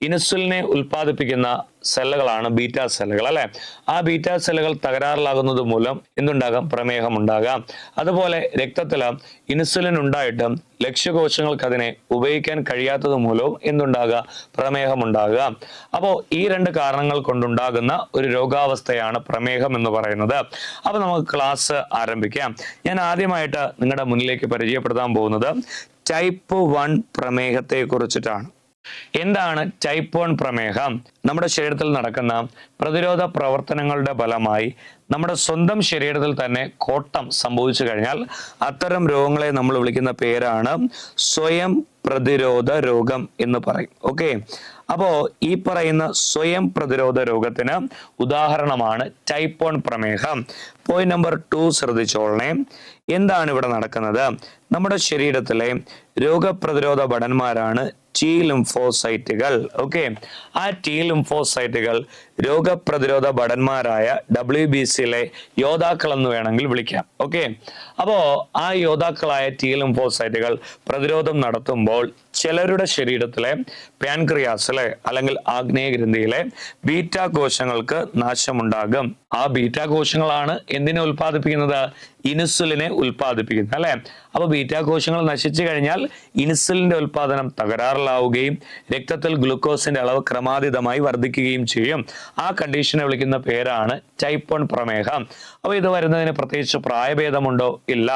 ഇൻസുലിനെ ഉൽപ്പാദിപ്പിക്കുന്ന സെല്ലുകളാണ് ബീറ്റാ സെല്ലുകൾ അല്ലെ. ആ ബീറ്റാ സെല്ലുകൾ തകരാറിലാകുന്നത് മൂലം എന്തുണ്ടാകാം? പ്രമേഹം ഉണ്ടാകാം. അതുപോലെ രക്തത്തില് ഇൻസുലിൻ ഉണ്ടായിട്ടും ലക്ഷ്യകോശങ്ങൾക്ക് അതിനെ ഉപയോഗിക്കാൻ കഴിയാത്തത് മൂലവും എന്തുണ്ടാകുക? പ്രമേഹം ഉണ്ടാകുക. അപ്പോൾ ഈ 2 കാരണങ്ങൾ കൊണ്ടുണ്ടാകുന്ന ഒരു രോഗാവസ്ഥയാണ് പ്രമേഹം എന്ന് പറയുന്നത്. അപ്പൊ നമുക്ക് ക്ലാസ് ആരംഭിക്കാം. ഞാൻ ആദ്യമായിട്ട് നിങ്ങളുടെ മുന്നിലേക്ക് പരിചയപ്പെടുത്താൻ പോകുന്നത് ടൈപ്പ് 1 പ്രമേഹത്തെ കുറിച്ചിട്ടാണ്. എന്താണ് ടൈപ്പ് 1 പ്രമേഹം? നമ്മുടെ ശരീരത്തിൽ നടക്കുന്ന പ്രതിരോധ പ്രവർത്തനങ്ങളുടെ ഫലമായി നമ്മുടെ സ്വന്തം ശരീരത്തിൽ തന്നെ കോട്ടം സംഭവിച്ചു കഴിഞ്ഞാൽ അത്തരം രോഗങ്ങളെ നമ്മൾ വിളിക്കുന്ന പേരാണ് സ്വയം പ്രതിരോധ രോഗം എന്ന് പറയും. ഓക്കെ, അപ്പോ ഈ പറയുന്ന സ്വയം പ്രതിരോധ രോഗത്തിന് ഉദാഹരണമാണ് ടൈപ്പ് 1 പ്രമേഹം. Point number 2 ശ്രദ്ധിച്ചോളണേ. എന്താണ് ഇവിടെ നടക്കുന്നത്? നമ്മുടെ ശരീരത്തിലെ രോഗപ്രതിരോധ ഭടന്മാരാണ് T ലിംഫോസൈറ്റുകൾ. ഓക്കെ, ആ T ലിംഫോസൈറ്റുകൾ രോഗപ്രതിരോധ ഭടന്മാരായ WBCയിലെ യോദ്ധാക്കൾ എന്ന് വേണമെങ്കിൽ വിളിക്കാം. ഓക്കെ, അപ്പോ ആ യോദ്ധാക്കളായ T ലിംഫോസൈറ്റുകൾ പ്രതിരോധം നടത്തുമ്പോൾ ചിലരുടെ ശരീരത്തിലെ പാൻക്രിയാസിലെ അല്ലെങ്കിൽ ആഗ്നേയഗ്രന്ഥിയിലെ ബീറ്റാ കോശങ്ങൾക്ക് നാശമുണ്ടാകും. ആ ബീറ്റാ കോശങ്ങളാണ് എന്തിനെ ഉൽപ്പാദിപ്പിക്കുന്നത്? ഇൻസുലിനെ ഉൽപ്പാദിപ്പിക്കുന്നത് അല്ലെ. അപ്പൊ ബീറ്റാ കോശങ്ങൾ നശിച്ചു കഴിഞ്ഞാൽ ഇൻസുലിന്റെ ഉൽപാദനം തകരാറിലാവുകയും രക്തത്തിൽ ഗ്ലൂക്കോസിന്റെ അളവ് ക്രമാതീതമായി വർദ്ധിക്കുകയും ചെയ്യും. ആ കണ്ടീഷനെ വിളിക്കുന്ന പേരാണ് ടൈപ്പ് 1 പ്രമേഹം. അപ്പൊ ഇത് വരുന്നതിന് പ്രത്യേകിച്ച് പ്രായഭേദമുണ്ടോ? ഇല്ല.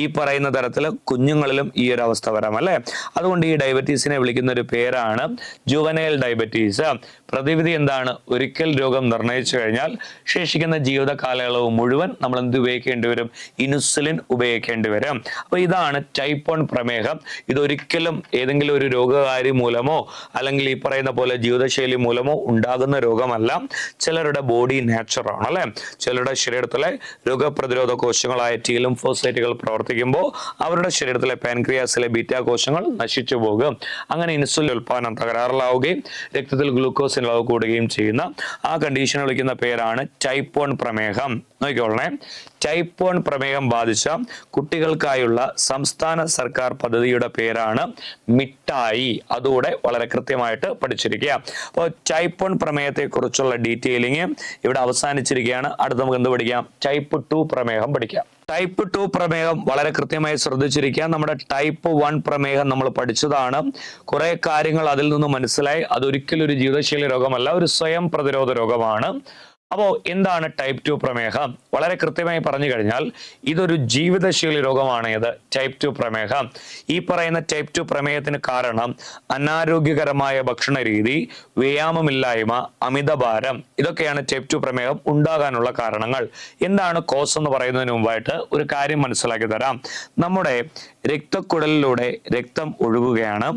ഈ പറയുന്ന തരത്തിൽ കുഞ്ഞുങ്ങളിലും ഈ ഒരു അവസ്ഥ വരാം അല്ലെ. അതുകൊണ്ട് ഈ ഡയബറ്റീസിനെ വിളിക്കുന്ന ഒരു പേരാണ് ജുവനൈൽ ഡയബറ്റീസ്. പ്രതിവിധി എന്താണ്? ഒരിക്കൽ രോഗം നിർണയിച്ചു കഴിഞ്ഞാൽ ശേഷിക്കുന്ന ജീവിത കാലയളവ് മുഴുവൻ നമ്മൾ എന്ത് ഉപയോഗിക്കേണ്ടി വരും? ഇൻസുലിൻ ഉപയോഗിക്കേണ്ടി വരും. അപ്പൊ ഇതാണ് ടൈപ്പ് 1 പ്രമേഹം. ഇതൊരിക്കലും ഏതെങ്കിലും ഒരു രോഗകാരി മൂലമോ അല്ലെങ്കിൽ ഈ പറയുന്ന പോലെ ജീവിതശൈലി മൂലമോ ഉണ്ടാകുന്ന രോഗമല്ല. ചിലരുടെ ബോഡി നാച്ചുറാണ് അല്ലെ. ചിലരുടെ ശരീരത്തിലെ രോഗപ്രതിരോധ കോശങ്ങളായ ടി ലിംഫോസൈറ്റുകൾ പ്രവർത്തിക്കുമ്പോൾ അവരുടെ ശരീരത്തിലെ പാൻക്രിയാസിലെ ബീറ്റാ കോശങ്ങൾ നശിച്ചു പോകും. അങ്ങനെ ഇൻസുലിൻ ഉൽപാദനം തകരാറിലാവുകയും രക്തത്തിൽ ഗ്ലൂക്കോസിന്റെ അളവ് കൂടുകയും ചെയ്യുന്ന ആ കണ്ടീഷനെ വിളിക്കുന്ന പേരാണ് ടൈപ്പ് 1 പ്രമേഹം. നോക്കിക്കോളണേ. ടൈപ്പ് 1 പ്രമേഹം ബാധിച്ച കുട്ടികൾക്കായുള്ള സംസ്ഥാന സർക്കാർ പദ്ധതിയുടെ പേരാണ് മിഠായി. അതുകൂടെ വളരെ കൃത്യമായിട്ട് പഠിച്ചിരിക്കുക. അപ്പോൾ ടൈപ്പ് 1 പ്രമേഹത്തെ കുറിച്ചുള്ള ഡീറ്റെയിലിംഗ് ഇവിടെ അവസാനിച്ചിരിക്കുകയാണ്. അടുത്ത നമുക്ക് എന്ത് പഠിക്കാം? ടൈപ്പ് 2 പ്രമേഹം പഠിക്കാം. ടൈപ്പ് 2 പ്രമേഹം വളരെ കൃത്യമായി ശ്രദ്ധിച്ചിരിക്കുക. നമ്മുടെ ടൈപ്പ് 1 പ്രമേഹം നമ്മൾ പഠിച്ചതാണ്. കുറെ കാര്യങ്ങൾ അതിൽ നിന്ന് മനസ്സിലായി. അതൊരിക്കലും ഒരു ജീവിതശൈലി രോഗമല്ല, ഒരു സ്വയം പ്രതിരോധ രോഗമാണ്. അപ്പോൾ എന്താണ് ടൈപ്പ് 2 പ്രമേഹം? വളരെ കൃത്യമായി പറഞ്ഞു കഴിഞ്ഞാൽ ഇതൊരു ജീവിതശൈലി രോഗമാണ്. ഇത് ടൈപ്പ് 2 പ്രമേഹം. ഈ പറയുന്ന ടൈപ്പ് 2 പ്രമേഹത്തിന് കാരണം അനാരോഗ്യകരമായ ഭക്ഷണ രീതി, വ്യായാമമില്ലായ്മ, അമിതഭാരം, ഇതൊക്കെയാണ് ടൈപ്പ് 2 പ്രമേഹം ഉണ്ടാകാനുള്ള കാരണങ്ങൾ. എന്താണ് കോസ് എന്ന് പറയുന്നതിന് മുമ്പായിട്ട് ഒരു കാര്യം മനസ്സിലാക്കി തരാം. നമ്മുടെ രക്തക്കുഴലിലൂടെ രക്തം ഒഴുകുകയാണ്.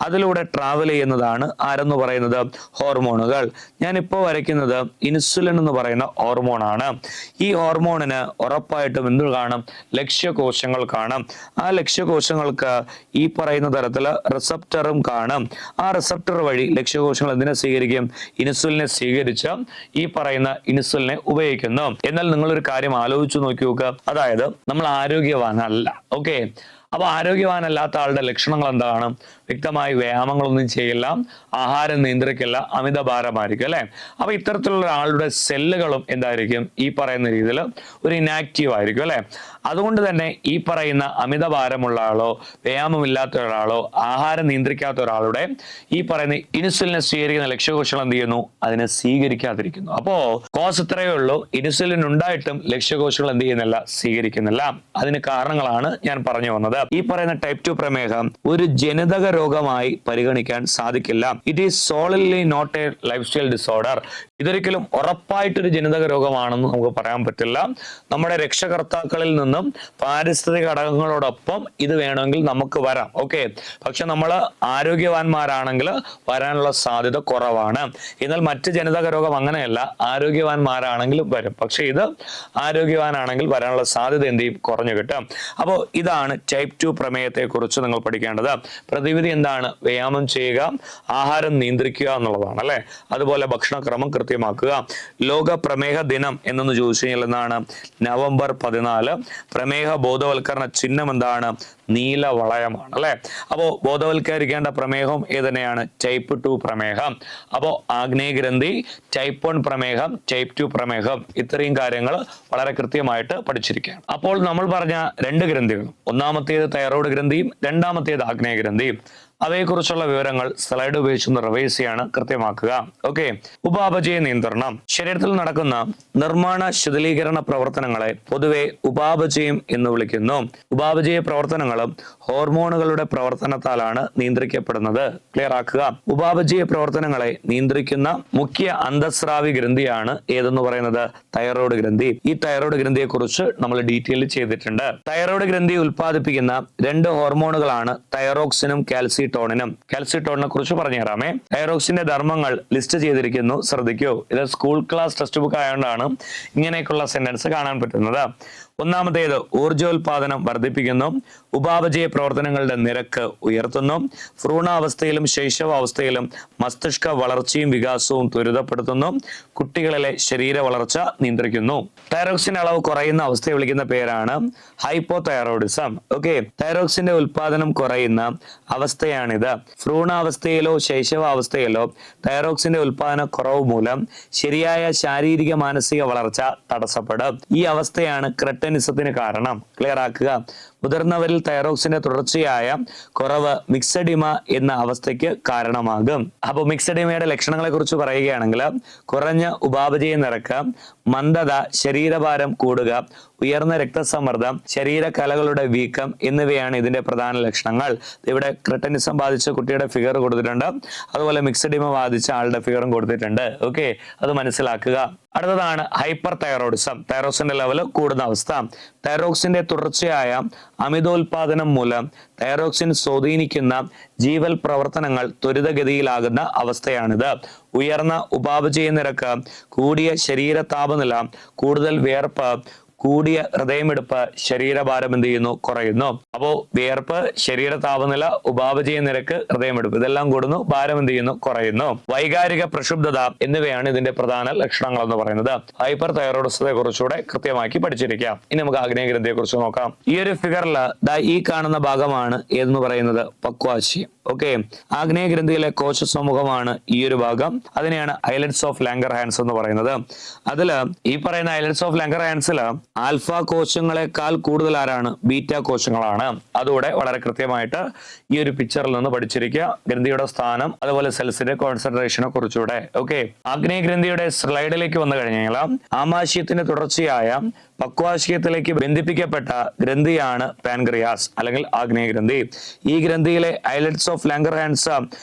അതിലൂടെ ട്രാവൽ ചെയ്യുന്നതാണ് ആരെന്ന് പറയുന്നത്? ഹോർമോണുകൾ. ഞാനിപ്പോൾ വരയ്ക്കുന്നത് ഇൻസുലിൻ എന്ന് പറയുന്ന ഹോർമോണാണ്. ഈ ഹോർമോണിന് ഉറപ്പായിട്ടും എന്ത് കാണും? ലക്ഷ്യകോശങ്ങൾ കാണും. ആ ലക്ഷ്യകോശങ്ങൾക്ക് ഈ പറയുന്ന തരത്തിൽ റിസപ്റ്ററും കാണും. ആ റിസപ്റ്റർ വഴി ലക്ഷ്യകോശങ്ങൾ എന്തിനെ സ്വീകരിക്കും? ഇൻസുലിനെ സ്വീകരിച്ച് ഈ പറയുന്ന ഇൻസുലിനെ ഉപയോഗിക്കുന്നു. എന്നാൽ നിങ്ങളൊരു കാര്യം ആലോചിച്ച് നോക്കി നോക്കുക. അതായത് നമ്മൾ ആരോഗ്യവാനല്ല. ഓക്കെ. അപ്പൊ ആരോഗ്യവാനല്ലാത്ത ആളുടെ ലക്ഷണങ്ങൾ എന്താണ്? വ്യക്തമായി വ്യായാമങ്ങളൊന്നും ചെയ്യില്ല, ആഹാരം നിയന്ത്രിക്കില്ല, അമിതഭാരമായിരിക്കും അല്ലെ. അപ്പൊ ഇത്തരത്തിലുള്ള ആളുടെ സെല്ലുകളും എന്തായിരിക്കും? ഈ പറയുന്ന രീതിയിൽ ഒരു ഇനാക്റ്റീവ് ആയിരിക്കും അല്ലെ. അതുകൊണ്ട് തന്നെ ഈ പറയുന്ന അമിതഭാരമുള്ള ആളോ വ്യായാമമില്ലാത്ത ഒരാളോ ആഹാരം നിയന്ത്രിക്കാത്ത ഒരാളുടെ ഈ പറയുന്ന ഇൻസുലിനെ സ്വീകരിക്കുന്ന ലക്ഷ്യകോശങ്ങൾ എന്ത് ചെയ്യുന്നു? അതിനെ സ്വീകരിക്കാതിരിക്കുന്നു. അപ്പോ കോസ് ഇത്രയേ ഉള്ളൂ. ഇൻസുലിൻ ഉണ്ടായിട്ടും ലക്ഷ്യകോശങ്ങൾ എന്ത് ചെയ്യുന്നില്ല? സ്വീകരിക്കുന്നില്ല. അതിന് കാരണങ്ങളാണ് ഞാൻ പറഞ്ഞു വന്നത്. ഈ പറയുന്ന ടൈപ്പ് 2 പ്രമേഹം ഒരു ജനിതക രോഗമായി പരിഗണിക്കാൻ സാധിക്കില്ല. It is solidly not a lifestyle disorder. ഇതൊരിക്കലും ഉറപ്പായിട്ടൊരു ജനിതക രോഗമാണെന്ന് നമുക്ക് പറയാൻ പറ്റില്ല. നമ്മുടെ രക്ഷകർത്താക്കളിൽ നിന്നും പാരിസ്ഥിതിക ഘടകങ്ങളോടൊപ്പം ഇത് വേണമെങ്കിൽ നമുക്ക് വരാം. ഓക്കെ. പക്ഷെ നമ്മൾ ആരോഗ്യവാന്മാരാണെങ്കിൽ വരാനുള്ള സാധ്യത കുറവാണ്. എന്നാൽ മറ്റ് ജനിതക രോഗം അങ്ങനെയല്ല. ആരോഗ്യവാന്മാരാണെങ്കിലും വരും. പക്ഷെ ഇത് ആരോഗ്യവാനാണെങ്കിൽ വരാനുള്ള സാധ്യത എന്ത് ചെയ്യും? കുറഞ്ഞു കിട്ടും. അപ്പോൾ ഇതാണ് ടൈപ്പ് 2 പ്രമേഹത്തെ കുറിച്ച് നിങ്ങൾ പഠിക്കേണ്ടത്. പ്രതിവിധി എന്താണ്? വ്യായാമം ചെയ്യുക, ആഹാരം നിയന്ത്രിക്കുക എന്നുള്ളതാണ് അല്ലെ. അതുപോലെ ഭക്ഷണക്രമം കൃത്യമാക്കുക. ലോക പ്രമേഹ ദിനം എന്നൊന്ന് ചോദിച്ചു കഴിഞ്ഞാൽ എന്താണ്? നവംബർ 14. പ്രമേഹ ബോധവൽക്കരണ ചിഹ്നം എന്താണ്? നീല വളയമാണ് അല്ലെ. അപ്പോ ബോധവൽക്കരിക്കേണ്ട പ്രമേഹം ഏതന്നെയാണ്? ടൈപ്പ് 2 പ്രമേഹം. അപ്പോ ആഗ്നേയഗ്രന്ഥി, ടൈപ്പ് 1 പ്രമേഹം, ടൈപ്പ് 2 പ്രമേഹം, ഇത്രയും കാര്യങ്ങൾ വളരെ കൃത്യമായിട്ട് പഠിച്ചിരിക്കുകയാണ്. അപ്പോൾ നമ്മൾ പറഞ്ഞ രണ്ട് ഗ്രന്ഥികളും, ഒന്നാമത്തേത് തൈറോയ്ഡ് ഗ്രന്ഥിയും രണ്ടാമത്തേത് ആഗ്നേയഗ്രന്ഥിയും, അവയെക്കുറിച്ചുള്ള വിവരങ്ങൾ സ്ലൈഡ് ഉപയോഗിച്ച് റിവൈസ് ചെയ്യാണ്, കൃത്യമാക്കുക. ഓക്കെ. ഉപാപചയ നിയന്ത്രണം. ശരീരത്തിൽ നടക്കുന്ന നിർമ്മാണ ശിഥിലീകരണ പ്രവർത്തനങ്ങളെ പൊതുവെ ഉപാപചയം എന്ന് വിളിക്കുന്നു. ഉപാപചയ പ്രവർത്തനങ്ങളും ഹോർമോണുകളുടെ പ്രവർത്തനത്താലാണ് നിയന്ത്രിക്കപ്പെടുന്നത്. ക്ലിയർ ആക്കുക. ഉപാപചയ പ്രവർത്തനങ്ങളെ നിയന്ത്രിക്കുന്ന മുഖ്യ അന്തസ്രാവി ഗ്രന്ഥിയാണ് ഏതെന്ന് പറയുന്നത്? തൈറോയ്ഡ് ഗ്രന്ഥി. ഈ തൈറോയ്ഡ് ഗ്രന്ഥിയെ കുറിച്ച് നമ്മൾ ഡീറ്റെയിൽ ചെയ്തിട്ടുണ്ട്. തൈറോയ്ഡ് ഗ്രന്ഥി ഉൽപ്പാദിപ്പിക്കുന്ന രണ്ട് ഹോർമോണുകളാണ് തൈറോക്സിനും കാൽസിട്ടോണിനും. കാൽസിട്ടോണിനെ കുറിച്ച് പറഞ്ഞുതരാമേ. തൈറോക്സിന്റെ ധർമ്മങ്ങൾ ലിസ്റ്റ് ചെയ്തിരിക്കുന്നു, ശ്രദ്ധിക്കൂ. ഇത് സ്കൂൾ ക്ലാസ് ടെക്സ്റ്റ് ബുക്ക് ആയതുകൊണ്ടാണ് ഇങ്ങനെയൊക്കെയുള്ള സെന്റൻസ് കാണാൻ പറ്റുന്നത്. ഒന്നാമത്തേത് ഊർജോൽപാദനം വർദ്ധിപ്പിക്കുന്നു, ഉപാപചയ പ്രവർത്തനങ്ങളുടെ നിരക്ക് ഉയർത്തുന്നു, ഭ്രൂണാവസ്ഥയിലും ശൈശവാവസ്ഥയിലും മസ്തിഷ്ക വളർച്ചയും വികാസവും ത്വരിതപ്പെടുത്തുന്നു, കുട്ടികളിലെ ശരീര വളർച്ച നിയന്ത്രിക്കുന്നു. തൈറോക്സിന്റെ അളവ് കുറയുന്ന അവസ്ഥയെ വിളിക്കുന്ന പേരാണ് ഹൈപ്പോതൈറോയിഡിസം. ഓക്കെ. തൈറോക്സിന്റെ ഉൽപാദനം കുറയുന്ന അവസ്ഥയാണിത്. ഭ്രൂണാവസ്ഥയിലോ ശൈശവാവസ്ഥയിലോ തൈറോക്സിന്റെ ഉൽപാദന കുറവ് മൂലം ശരിയായ ശാരീരിക മാനസിക വളർച്ച തടസ്സപ്പെടും. ഈ അവസ്ഥയാണ് ക്രെട്ടൻ ഹൈപ്പർടൈനിസത്തിന് കാരണം. ക്ലിയർ ആക്കുക. മുതിർന്നവരിൽ തൈറോക്സിന്റെ തുടർച്ചയായ കുറവ് മിക്സഡിമ എന്ന അവസ്ഥയ്ക്ക് കാരണമാകും. അപ്പോൾ മിക്സഡിമയുടെ ലക്ഷണങ്ങളെ കുറിച്ച് പറയുകയാണെങ്കിൽ കുറഞ്ഞ ഉപാപചയ നിരക്ക്, മന്ദത, ശരീരഭാരം കൂടുക, ഉയർന്ന രക്തസമ്മർദ്ദം, ശരീരകലകളുടെ വീക്കം എന്നിവയാണ് ഇതിന്റെ പ്രധാന ലക്ഷണങ്ങൾ. ഇവിടെ ക്രിട്ടനിസം ബാധിച്ച കുട്ടിയുടെ ഫിഗർ കൊടുത്തിട്ടുണ്ട്, അതുപോലെ മിക്സഡിമ ബാധിച്ച ആളുടെ ഫിഗറും കൊടുത്തിട്ടുണ്ട്. ഓക്കെ, അത് മനസ്സിലാക്കുക. അടുത്തതാണ് ഹൈപ്പർ തൈറോയിഡിസം. തൈറോക്സിന്റെ ലെവൽ കൂടുന്ന അവസ്ഥ. തൈറോക്സിന്റെ തുടർച്ചയായ അമിതോൽപാദനം മൂലം തൈറോക്സിൻ സ്വാധീനിക്കുന്ന ജീവൽ പ്രവർത്തനങ്ങൾ ത്വരിതഗതിയിലാകുന്ന അവസ്ഥയാണിത്. ഉയർന്ന ഉപാപചയ നിരക്ക്, കൂടിയ ശരീര താപനില, കൂടുതൽ വിയർപ്പ്, കൂടിയ ഹൃദയമിടിപ്പ്, ശരീരഭാരം എന്ത് ചെയ്യുന്നു? കുറയുന്നു. അപ്പോ വിയർപ്പ്, ശരീര താപനില, ഉപാപചയ നിരക്ക്, ഹൃദയമിടിപ്പ് ഇതെല്ലാം കൂടുന്നു, ഭാരം എന്ത് ചെയ്യുന്നു? കുറയുന്നു. വൈകാരിക പ്രക്ഷുബ്ധത എന്നിവയാണ് ഇതിന്റെ പ്രധാന ലക്ഷണങ്ങൾ എന്ന് പറയുന്നത്. ഹൈപ്പർ തൈറോയിഡിസത്തെ കുറിച്ചുകൂടെ കൃത്യമാക്കി പഠിച്ചിരിക്കാം. ഇനി നമുക്ക് ആഗ്നേയഗ്രന്ഥിയെ കുറിച്ച് നോക്കാം. ഈ ഒരു ഫിഗറിൽ ഈ കാണുന്ന ഭാഗമാണ് ഏതെന്ന് പറയുന്നത്? പക്വാശയം. ഓക്കെ, ആഗ്നേയഗ്രന്ഥിയിലെ കോശ സമൂഹമാണ് ഈ ഒരു ഭാഗം. അതിനെയാണ് ഐലറ്റ്സ് ഓഫ് ലാംഗർഹാൻസ് എന്ന് പറയുന്നത്. അതില് ഈ പറയുന്ന ഐലറ്റ്സ് ഓഫ് ലാംഗർഹാൻസില് ആൽഫ കോശങ്ങളെക്കാൾ കൂടുതൽ ആരാണ്? ബീറ്റ കോശങ്ങളാണ്. അതുകൂടെ വളരെ കൃത്യമായിട്ട് ഈ ഒരു പിക്ചറിൽ നിന്ന് പഠിച്ചിരിക്കുക. ഗ്രന്ഥിയുടെ സ്ഥാനം, അതുപോലെ സെൽസിന്റെ കോൺസെൻട്രേഷനെ കുറിച്ചുകൂടെ. ഓക്കെ, ആഗ്നേയഗ്രന്ഥിയുടെ സ്ലൈഡിലേക്ക് വന്നു കഴിഞ്ഞാൽ ആമാശയത്തിന്റെ തുടർച്ചയായ പക്വാശയത്തിലേക്ക് ബന്ധിപ്പിക്കപ്പെട്ട ഗ്രന്ഥിയാണ് പാൻക്രിയാസ് അല്ലെങ്കിൽ ആഗ്നേയഗ്രന്ഥി. ഈ ഗ്രന്ഥിയിലെ ഐലറ്റ്സ് ഓഫ് ലാംഗർഹാൻസ്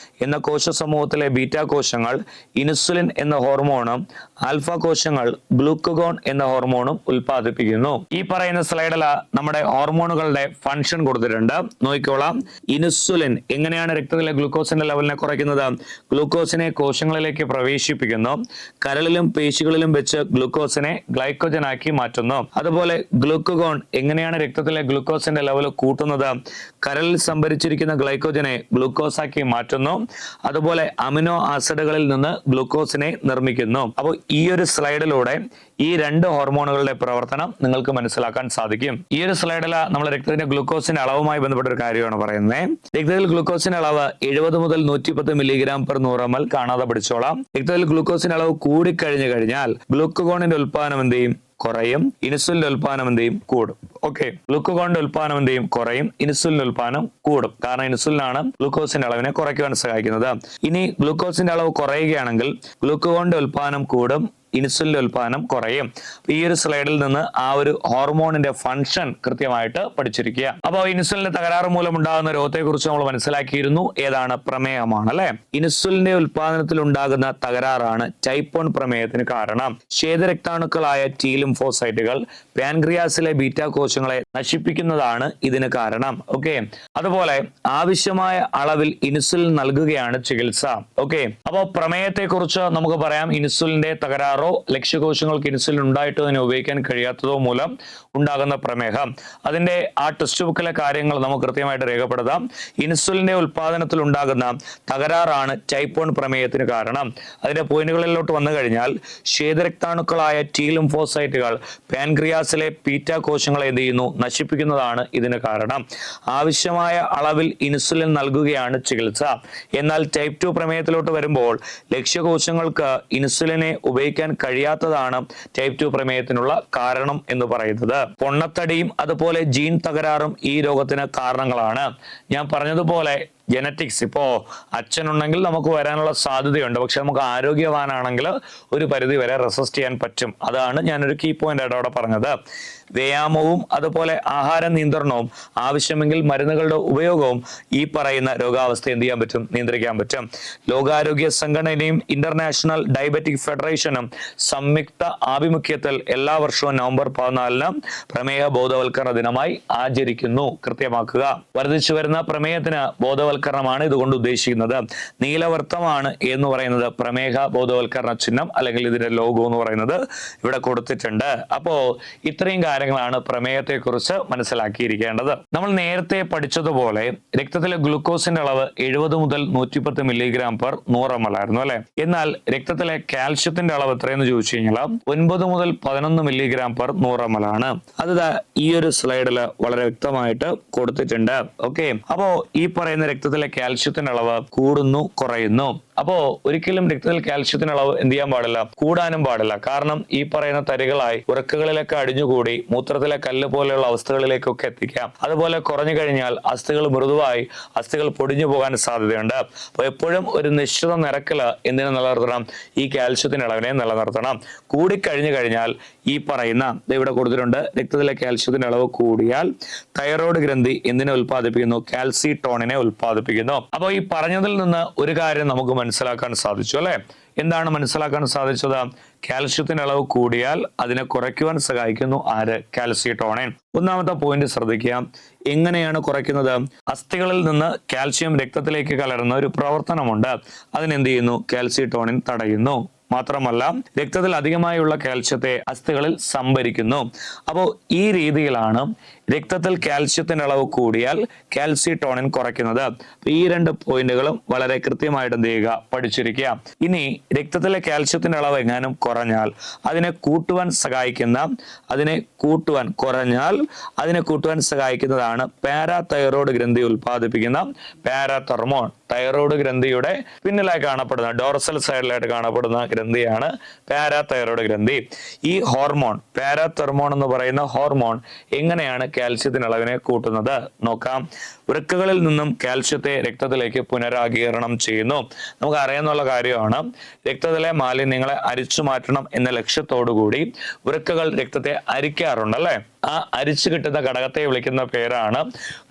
എന്ന കോശ സമൂഹത്തിലെ ബീറ്റ കോശങ്ങൾ ഇൻസുലിൻ എന്ന ഹോർമോണും ആൽഫ കോശങ്ങൾ ഗ്ലൂക്കഗോൺ എന്ന ഹോർമോണും ഉൽപ്പാദിപ്പിക്കുന്നു. ഈ പറയുന്ന സ്ലൈഡിൽ നമ്മുടെ ഹോർമോണുകളുടെ ഫംഗ്ഷൻ കൊടുത്തിട്ടുണ്ട്, നോക്കിക്കോളാം. ഇൻസുലിൻ എങ്ങനെയാണ് രക്തത്തിലെ ഗ്ലൂക്കോസിന്റെ ലെവലിനെ കുറയ്ക്കുന്നത്? ഗ്ലൂക്കോസിനെ കോശങ്ങളിലേക്ക് പ്രവേശിപ്പിക്കുന്നു. കരളിലും പേശികളിലും വെച്ച് ഗ്ലൂക്കോസിനെ ഗ്ലൈക്കോജൻ ആക്കി മാറ്റുന്നു. അതുപോലെ ഗ്ലൂക്കഗോൺ എങ്ങനെയാണ് രക്തത്തിലെ ഗ്ലൂക്കോസിന്റെ ലെവൽ കൂട്ടുന്നത്? കരളിൽ സംഭരിച്ചിരിക്കുന്ന ഗ്ലൈക്കോജനെ ഗ്ലൂക്കോസ് ആക്കി മാറ്റുന്നു. അതുപോലെ അമിനോ ആസിഡുകളിൽ നിന്ന് ഗ്ലൂക്കോസിനെ നിർമ്മിക്കുന്നു. അപ്പോൾ ഈ ഒരു സ്ലൈഡിലൂടെ ഈ രണ്ട് ഹോർമോണുകളുടെ പ്രവർത്തനം നിങ്ങൾക്ക് മനസ്സിലാക്കാൻ സാധിക്കും. ഈ ഒരു സ്ലൈഡിൽ നമ്മൾ രക്തത്തിന്റെ ഗ്ലൂക്കോസിന്റെ അളവുമായി ബന്ധപ്പെട്ട ഒരു കാര്യമാണ് പറയുന്നത്. രക്തത്തിൽ ഗ്ലൂക്കോസിന്റെ അളവ് 70 മുതൽ 110 മില്ലിഗ്രാം പെർ 100 ml കാണാതെ പഠിച്ചോളാം. രക്തത്തിൽ ഗ്ലൂക്കോസിന്റെ അളവ് കൂടിക്കഴിഞ്ഞു കഴിഞ്ഞാൽ ഗ്ലൂക്കഗോണിന്റെ ഉൽപ്പാദനം എന്ത് ചെയ്യും? കുറയും. ഇൻസുലിന്റെ ഉൽപ്പാദനം എന്ത് ചെയ്യും? കൂടും. ഓക്കെ, ഗ്ലൂക്കഗോണിന്റെ ഉൽപ്പാദനം എന്ത് ചെയ്യും? കുറയും. ഇൻസുലിന്റെ ഉൽപ്പാദനം കൂടും. കാരണം ഇൻസുലിനാണ് ഗ്ലൂക്കോസിന്റെ അളവിനെ കുറയ്ക്കുവാൻ സഹായിക്കുന്നത്. ഇനി ഗ്ലൂക്കോസിന്റെ അളവ് കുറയുകയാണെങ്കിൽ ഗ്ലൂക്കഗോണിന്റെ ഉൽപ്പാദനം കൂടും, ഇൻസുലിന്റെ ഉൽപ്പാദനം കുറയും. ഈ ഒരു സ്ലൈഡിൽ നിന്ന് ആ ഒരു ഹോർമോണിന്റെ ഫംഗ്ഷൻ കൃത്യമായിട്ട് പഠിച്ചിരിക്കുക. അപ്പോൾ ഇൻസുലിന്റെ തകരാറ് മൂലം ഉണ്ടാകുന്ന രോഗത്തെ കുറിച്ച് നമ്മൾ മനസ്സിലാക്കിയിരുന്നു. ഏതാണ്? പ്രമേഹമാണ് അല്ലെ. ഇൻസുലിന്റെ ഉൽപ്പാദനത്തിൽ ഉണ്ടാകുന്ന തകരാറാണ് ടൈപ്പ് 1 പ്രമേഹത്തിന് കാരണം. ശ്വേതരക്താണുക്കളായ ടി ലിംഫോസൈറ്റുകൾ പാൻക്രിയാസിലെ ബീറ്റ കോശങ്ങളെ നശിപ്പിക്കുന്നതാണ് ഇതിന് കാരണം. ഓക്കെ, അതുപോലെ ആവശ്യമായ അളവിൽ ഇൻസുലിൻ നൽകുകയാണ് ചികിത്സ. ഓക്കെ, അപ്പോൾ പ്രമേഹത്തെ കുറിച്ച് നമുക്ക് പറയാം. ഇൻസുലിന്റെ തകരാറ് ലക്ഷ്യകോശങ്ങൾക്ക് ഇൻസുലിൻ ഉണ്ടായിട്ടോ അതിനെ ഉപയോഗിക്കാൻ കഴിയാത്തതോ മൂലം ഉണ്ടാകുന്ന പ്രമേഹം. അതിന്റെ ആ ടെക്സ്റ്റ് ബുക്കിലെ കാര്യങ്ങൾ നമുക്ക് കൃത്യമായിട്ട് രേഖപ്പെടുത്താം. ഇൻസുലിന്റെ ഉൽപാദനത്തിൽ ഉണ്ടാകുന്ന തകരാറാണ് ടൈപ്പ് 1 പ്രമേഹത്തിന് കാരണം. അതിന്റെ പോയിന്റുകളിലോട്ട് വന്നു കഴിഞ്ഞാൽ ശ്വേതരക്താണുക്കളായ ടി ലിംഫോസൈറ്റുകൾ പാൻക്രിയാസിലെ ബീറ്റ കോശങ്ങളെ എന്ത് ചെയ്യുന്നു? നശിപ്പിക്കുന്നതാണ് ഇതിന് കാരണം. ആവശ്യമായ അളവിൽ ഇൻസുലിൻ നൽകുകയാണ് ചികിത്സ. എന്നാൽ ടൈപ്പ് 2 പ്രമേഹത്തിലോട്ട് വരുമ്പോൾ ലക്ഷ്യകോശങ്ങൾക്ക് ഇൻസുലിനെ ഉപയോഗിക്കാൻ കഴിയാത്തതാണ് ടൈപ്പ് 2 പ്രമേഹത്തിനുള്ള കാരണം എന്ന് പറയുന്നത്. പൊണ്ണത്തടിയും അതുപോലെ ജീൻ തകരാറും ഈ രോഗത്തിന് കാരണങ്ങളാണ്. ഞാൻ പറഞ്ഞതുപോലെ ജനറ്റിക്സ്, ഇപ്പോ അച്ഛനുണ്ടെങ്കിൽ നമുക്ക് വരാനുള്ള സാധ്യതയുണ്ട്. പക്ഷെ നമുക്ക് ആരോഗ്യവാനാണെങ്കിൽ ഒരു പരിധി വരെ റെസിസ്റ്റ് ചെയ്യാൻ പറ്റും. അതാണ് ഞാനൊരു കീ പോയിന്റ് ആയിട്ട് അവിടെ പറഞ്ഞത്. വ്യായാമവും അതുപോലെ ആഹാര നിയന്ത്രണവും ആവശ്യമെങ്കിൽ മരുന്നുകളുടെ ഉപയോഗവും ഈ പറയുന്ന രോഗാവസ്ഥ എന്ത് ചെയ്യാൻ പറ്റും? നിയന്ത്രിക്കാൻ പറ്റും. ലോകാരോഗ്യ സംഘടനയും ഇന്റർനാഷണൽ ഡയബറ്റിക് ഫെഡറേഷനും സംയുക്ത ആഭിമുഖ്യത്തിൽ എല്ലാ വർഷവും നവംബർ 14 പ്രമേഹ ബോധവൽക്കരണ ദിനമായി ആചരിക്കുന്നു. കൃത്യമാക്കുക. വർദ്ധിച്ചു വരുന്ന പ്രമേഹത്തിന് ബോധവൽക്കരണമാണ് ഇതുകൊണ്ട് ഉദ്ദേശിക്കുന്നത്. നീലവൃത്തമാണ് എന്ന് പറയുന്നത് പ്രമേഹ ബോധവൽക്കരണ ചിഹ്നം അല്ലെങ്കിൽ ഇതിന്റെ ലോഗോ എന്ന് പറയുന്നത് ഇവിടെ കൊടുത്തിട്ടുണ്ട്. അപ്പോ ഇത്രയും കാര്യങ്ങളാണ് പ്രമേഹത്തെ കുറിച്ച് മനസ്സിലാക്കിയിരിക്കേണ്ടത്. നമ്മൾ നേരത്തെ പഠിച്ചതുപോലെ രക്തത്തിലെ ഗ്ലൂക്കോസിന്റെ അളവ് 70 മുതൽ 110 മില്ലിഗ്രാം പെർ 100 ml ആയിരുന്നു അല്ലെ. എന്നാൽ രക്തത്തിലെ കാൽഷ്യത്തിന്റെ അളവ് എത്രയെന്ന് ചോദിച്ചു കഴിഞ്ഞാൽ 9 മുതൽ 11 മില്ലിഗ്രാം പെർ 100 ml ആണ്. അത് ഈ ഒരു സ്ലൈഡിൽ വളരെ വ്യക്തമായിട്ട് കൊടുത്തിട്ടുണ്ട്. ഓക്കെ, അപ്പോ ഈ പറയുന്ന രക്തത്തിലെ കാൽഷ്യത്തിന്റെ അളവ് കൂടുന്നു, കുറയുന്നു. അപ്പോ ഒരിക്കലും രക്തത്തിൽ കാൽഷ്യത്തിന്റെ അളവ് എന്ത് ചെയ്യാൻ പാടില്ല, കൂടാനും പാടില്ല. കാരണം ഈ പറയുന്ന തരികളായി ഉറക്കുകളിലൊക്കെ അടിഞ്ഞുകൂടി മൂത്രത്തിലെ കല്ല് പോലെയുള്ള അവസ്ഥകളിലേക്കൊക്കെ എത്തിക്കാം. അതുപോലെ കുറഞ്ഞു കഴിഞ്ഞാൽ അസ്ഥികൾ മൃദുവായി അസ്ഥികൾ പൊടിഞ്ഞു പോകാൻ സാധ്യതയുണ്ട്. അപ്പോൾ എപ്പോഴും ഒരു നിശ്ചിത നിരക്കിൽ എന്തിനെ നിലനിർത്തണം, ഈ കാൽഷ്യത്തിന്റെ അളവിനെ നിലനിർത്തണം. കൂടിക്കഴിഞ്ഞു കഴിഞ്ഞാൽ ഈ പറയുന്ന ഇവിടെ കൊടുത്തിട്ടുണ്ട്, രക്തത്തിലെ കാൽഷ്യത്തിന്റെ അളവ് കൂടിയാൽ തൈറോയ്ഡ് ഗ്രന്ഥി എന്തിനെ ഉൽപ്പാദിപ്പിക്കുന്നു, കാൽസിട്ടോണിനെ ഉൽപ്പാദിപ്പിക്കുന്നു. അപ്പോൾ ഈ പറഞ്ഞതിൽ നിന്ന് ഒരു കാര്യം നമുക്ക് മനസ്സിലാക്കാൻ സാധിച്ചു അല്ലെ. എന്താണ് മനസ്സിലാക്കാൻ സാധിച്ചത്? കാൽഷ്യത്തിന്റെ അളവ് കൂടിയാൽ അതിനെ കുറയ്ക്കുവാൻ സഹായിക്കുന്നു ആര്, കാൽസിട്ടോണിൻ. ഒന്നാമത്തെ പോയിന്റ് ശ്രദ്ധിക്കുക. എങ്ങനെയാണ് കുറയ്ക്കുന്നത്? അസ്ഥികളിൽ നിന്ന് കാൽഷ്യം രക്തത്തിലേക്ക് കലരുന്ന ഒരു പ്രവർത്തനമുണ്ട്, അതിനെന്ത് ചെയ്യുന്നു, കാൽസിട്ടോണിൻ തടയുന്നു. മാത്രമല്ല രക്തത്തിൽ അധികമായുള്ള കാൽഷ്യത്തെ അസ്ഥികളിൽ സംഭരിക്കുന്നു. അപ്പോൾ ഈ രീതിയിലാണ് രക്തത്തിൽ കാൽഷ്യത്തിന്റെ അളവ് കൂടിയാൽ കാൽസിട്ടോണിൻ കുറയ്ക്കുന്നത്. ഈ രണ്ട് പോയിന്റുകളും വളരെ കൃത്യമായിട്ട് എന്ത് ചെയ്യുക, പഠിച്ചിരിക്കുക. ഇനി രക്തത്തിലെ കാൽഷ്യത്തിന്റെ അളവ് എങ്ങാനും കുറഞ്ഞാൽ അതിനെ കൂട്ടുവാൻ സഹായിക്കുന്നതാണ് പാരാതൈറോയ്ഡ് ഗ്രന്ഥി ഉൽപ്പാദിപ്പിക്കുന്ന പാരാതെർമോൺ. തൈറോയ്ഡ് ഗ്രന്ഥിയുടെ പിന്നിലായി കാണപ്പെടുന്ന ഡോർസൽ സൈഡിലായിട്ട് കാണപ്പെടുന്ന ഗ്രന്ഥിയാണ് പാരാതൈറോയ്ഡ് ഗ്രന്ഥി. ഈ ഹോർമോൺ പാരാതെർമോൺ എന്ന് പറയുന്ന ഹോർമോൺ എങ്ങനെയാണ് കാൽഷ്യത്തിന്റെ അളവിനെ കൂട്ടുന്നത് നോക്കാം. വൃക്കകളിൽ നിന്നും കാൽഷ്യത്തെ രക്തത്തിലേക്ക് പുനരാഗീരണം ചെയ്യുന്നു. നമുക്ക് അറിയാവുന്ന കാര്യമാണ്, രക്തത്തിലെ മാലിന്യങ്ങളെ അരിച്ചു മാറ്റണം എന്ന ലക്ഷ്യത്തോടു കൂടി വൃക്കകൾ രക്തത്തെ അരിക്കാറുണ്ട് അല്ലെ. ആ അരിച്ചു കിട്ടുന്ന ഘടകത്തെ വിളിക്കുന്ന പേരാണ്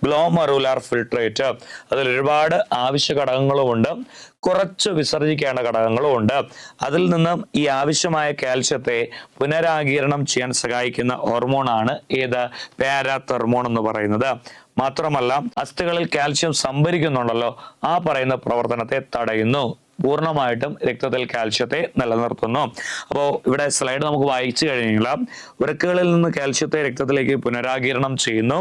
ഗ്ലോമറുലാർ ഫിൽട്രേറ്റ്. അതിൽ ഒരുപാട് ആവശ്യ ഘടകങ്ങളുമുണ്ട്, കുറച്ച് വിസർജിക്കേണ്ട ഘടകങ്ങളും ഉണ്ട്. അതിൽ നിന്നും ഈ ആവശ്യമായ കാൽഷ്യത്തെ പുനരാഗീരണം ചെയ്യാൻ സഹായിക്കുന്ന ഹോർമോണാണ് ഏത്, പാരാതെർമോൺ എന്ന് പറയുന്നത്. മാത്രമല്ല അസ്ഥികളിൽ കാൽഷ്യം സംഭരിക്കുന്നുണ്ടല്ലോ, ആ പറയുന്ന പ്രവർത്തനത്തെ തടയുന്നു, പൂർണ്ണമായിട്ടും രക്തത്തിൽ കാൽഷ്യത്തെ നിലനിർത്തുന്നു. അപ്പോൾ ഇവിടെ സ്ലൈഡ് നമുക്ക് വായിച്ചു കഴിഞ്ഞാൽ വൃക്കകളിൽ നിന്ന് കാൽഷ്യത്തെ രക്തത്തിലേക്ക് പുനരാഗീരണം ചെയ്യുന്നു,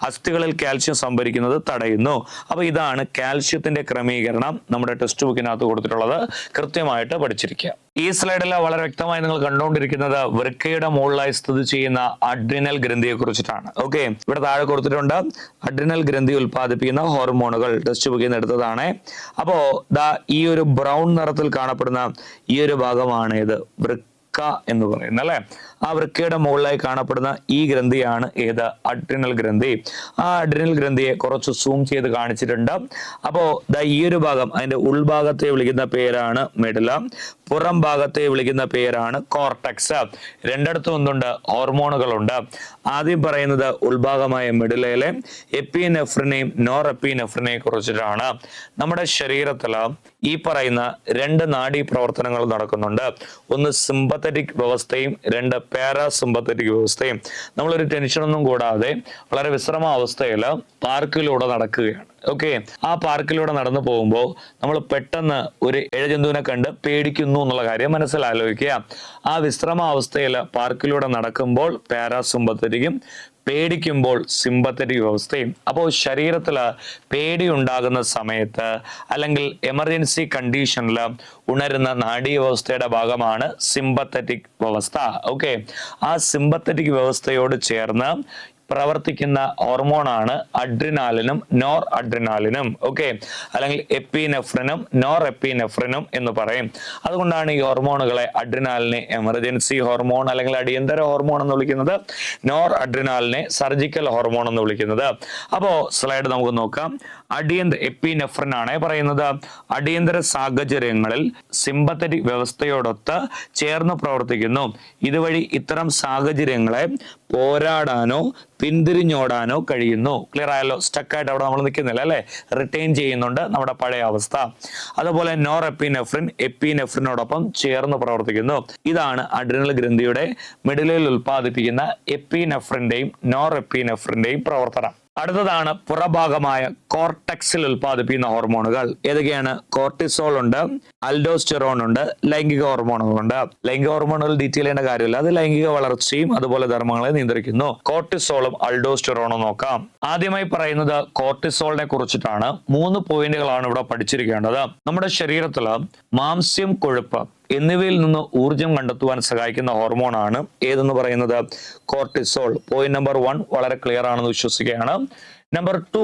അസ്ഥികളിൽ കാൽഷ്യം സംഭരിക്കുന്നത് തടയുന്നു. അപ്പോൾ ഇതാണ് കാൽഷ്യത്തിന്റെ ക്രമീകരണം നമ്മുടെ ടെക്സ്റ്റ് ബുക്കിനകത്ത് കൊടുത്തിട്ടുള്ളത്, കൃത്യമായിട്ട് പഠിച്ചിരിക്കുക. ഈ സ്ലൈഡിൽ വളരെ വ്യക്തമായി നിങ്ങൾ കണ്ടുകൊണ്ടിരിക്കുന്നത് വൃക്കയുടെ മുകളിലായി സ്ഥിതി ചെയ്യുന്ന അഡ്രിനൽ ഗ്രന്ഥിയെ കുറിച്ചിട്ടാണ്. ഓക്കെ, ഇവിടെ താഴെ കൊടുത്തിട്ടുണ്ട് അഡ്രിനൽ ഗ്രന്ഥി ഉൽപ്പാദിപ്പിക്കുന്ന ഹോർമോണുകൾ, ടെക്സ്റ്റ് ബുക്കിൽ നിന്ന് എടുത്തതാണ്. അപ്പോ ഈ ഒരു ബ്രൗൺ നിറത്തിൽ കാണപ്പെടുന്ന ഈ ഒരു ഭാഗമാണ് ഇത് വൃക്ക എന്ന് പറയുന്നത് അല്ലെ. ആ വൃക്കയുടെ മുകളിലായി കാണപ്പെടുന്ന ഈ ഗ്രന്ഥിയാണ് ഏത്, അഡ്രിനൽ ഗ്രന്ഥി. ആ അഡ്രിനൽ ഗ്രന്ഥിയെ കുറച്ച് സൂം ചെയ്ത് കാണിച്ചിട്ടുണ്ട്. അപ്പോ ഈ ഒരു ഭാഗം, അതിന്റെ ഉൾഭാഗത്തെ വിളിക്കുന്ന പേരാണ് മെഡുല, പുറം ഭാഗത്തെ വിളിക്കുന്ന പേരാണ് കോർട്ടക്സ്. രണ്ടിടത്തും എന്തുണ്ട്, ഹോർമോണുകളുണ്ട്. ആദ്യം പറയുന്നത് ഉൾഭാഗമായ മെഡുലയിലെ എപ്പിനെഫ്രിനെയും നോർ എപ്പിനെഫ്രിനെയും കുറിച്ചിട്ടാണ്. നമ്മുടെ ശരീരത്തിൽ ഈ പറയുന്ന രണ്ട് നാഡീ പ്രവർത്തനങ്ങൾ നടക്കുന്നുണ്ട്. ഒന്ന് സിമ്പത്തറ്റിക് വ്യവസ്ഥയും രണ്ട് പാരാസിമ്പത്തറ്റിക് വ്യവസ്ഥയും. നമ്മളൊരു ടെൻഷനൊന്നും കൂടാതെ വളരെ വിശ്രമ അവസ്ഥയിൽ പാർക്കിലൂടെ നടക്കുകയാണ്. ഓക്കെ, ആ പാർക്കിലൂടെ നടന്നു പോകുമ്പോൾ നമ്മൾ പെട്ടെന്ന് ഒരു ഇഴജന്തുവിനെ കണ്ട് പേടിക്കുന്നു എന്നുള്ള കാര്യം മനസ്സിലാലോചിക്കുക. ആ വിശ്രമ അവസ്ഥയിൽ പാർക്കിലൂടെ നടക്കുമ്പോൾ പാരാസിമ്പത്തറ്റിക്കും പേടിക്കുമ്പോൾ സിമ്പത്തറ്റിക് വ്യവസ്ഥയും. അപ്പോൾ ശരീരത്തിൽ പേടി ഉണ്ടാകുന്ന സമയത്ത് അല്ലെങ്കിൽ എമർജൻസി കണ്ടീഷനിൽ ഉണരുന്ന നാഡീ വ്യവസ്ഥയുടെ ഭാഗമാണ് സിമ്പത്തറ്റിക് വ്യവസ്ഥ. ഓക്കെ, ആ സിമ്പത്തറ്റിക് വ്യവസ്ഥയോട് ചേർന്ന് പ്രവർത്തിക്കുന്ന ഹോർമോണാണ് അഡ്രിനാലിനും നോർ അഡ്രിനാലിനും. ഓക്കെ, അല്ലെങ്കിൽ എപ്പിനെഫ്രിനും നോർ എപ്പിനെഫ്രിനും എന്ന് പറയും. അതുകൊണ്ടാണ് ഈ ഹോർമോണുകളെ അഡ്രിനാലിനെ എമർജൻസി ഹോർമോൺ അല്ലെങ്കിൽ അടിയന്തര ഹോർമോൺ എന്ന് വിളിക്കുന്നത്, നോർ അഡ്രിനാലിനെ സർജിക്കൽ ഹോർമോൺ എന്ന് വിളിക്കുന്നത്. അപ്പോ സ്ലൈഡ് നമുക്ക് നോക്കാം. എപ്പിനെഫ്രിൻ ആണ് പറയുന്നത്, അടിയന്തര സാഹചര്യങ്ങളിൽ സിമ്പത്തറ്റിക് വ്യവസ്ഥയോടൊത്ത് ചേർന്ന് പ്രവർത്തിക്കുന്നു. ഇതുവഴി ഇത്തരം സാഹചര്യങ്ങളെ പോരാടാനോ പിന്തിരിഞ്ഞോടാനോ കഴിയുന്നു. ക്ലിയർ ആയല്ലോ? സ്റ്റക്കായിട്ട് അവിടെ നമ്മൾ നിൽക്കുന്നില്ല അല്ലെ, റിട്ടൈൻ ചെയ്യുന്നുണ്ട് നമ്മുടെ പഴയ അവസ്ഥ. അതുപോലെ നോർ എപ്പിനെഫ്രിനോടൊപ്പം ചേർന്ന് പ്രവർത്തിക്കുന്നു. ഇതാണ് അഡ്രിനൽ ഗ്രന്ഥിയുടെ മെഡുലയിൽ ഉൽപ്പാദിപ്പിക്കുന്ന എപ്പിനെഫ്രിന്റെയും നോർ എപ്പിനെഫ്രിന്റെയും പ്രവർത്തനം. അടുത്തതാണ് പുറഭാഗമായ കോർട്ടക്സിൽ ഉൽപ്പാദിപ്പിക്കുന്ന ഹോർമോണുകൾ. ഏതൊക്കെയാണ്? കോർട്ടിസോൾ ഉണ്ട്, അൽഡോസ്റ്റെറോൺ ഉണ്ട്, ലൈംഗിക ഹോർമോണുകളുണ്ട്. ലൈംഗിക ഹോർമോണുകൾ ഡീറ്റെയിൽ ചെയ്യേണ്ട കാര്യമില്ല, അത് ലൈംഗിക വളർച്ചയും അതുപോലെ ധർമ്മങ്ങളെ നിയന്ത്രിക്കുന്നു. കോർട്ടിസോളും അൽഡോസ്റ്റെറോണും നോക്കാം. ആദ്യമായി പറയുന്നത് കോർട്ടിസോളിനെ കുറിച്ചിട്ടാണ്. 3 പോയിന്റുകളാണ് ഇവിടെ പഠിച്ചിരിക്കേണ്ടത്. നമ്മുടെ ശരീരത്തില് മാംസ്യം, കൊഴുപ്പ് എന്നിവയിൽ നിന്ന് ഊർജം കണ്ടെത്തുവാൻ സഹായിക്കുന്ന ഹോർമോണാണ് ഏതെന്ന് പറയുന്നത്, കോർട്ടിസോൾ. പോയിന്റ് നമ്പർ 1 വളരെ ക്ലിയർ ആണെന്ന് വിശ്വസിക്കുകയാണ്. നമ്പർ 2,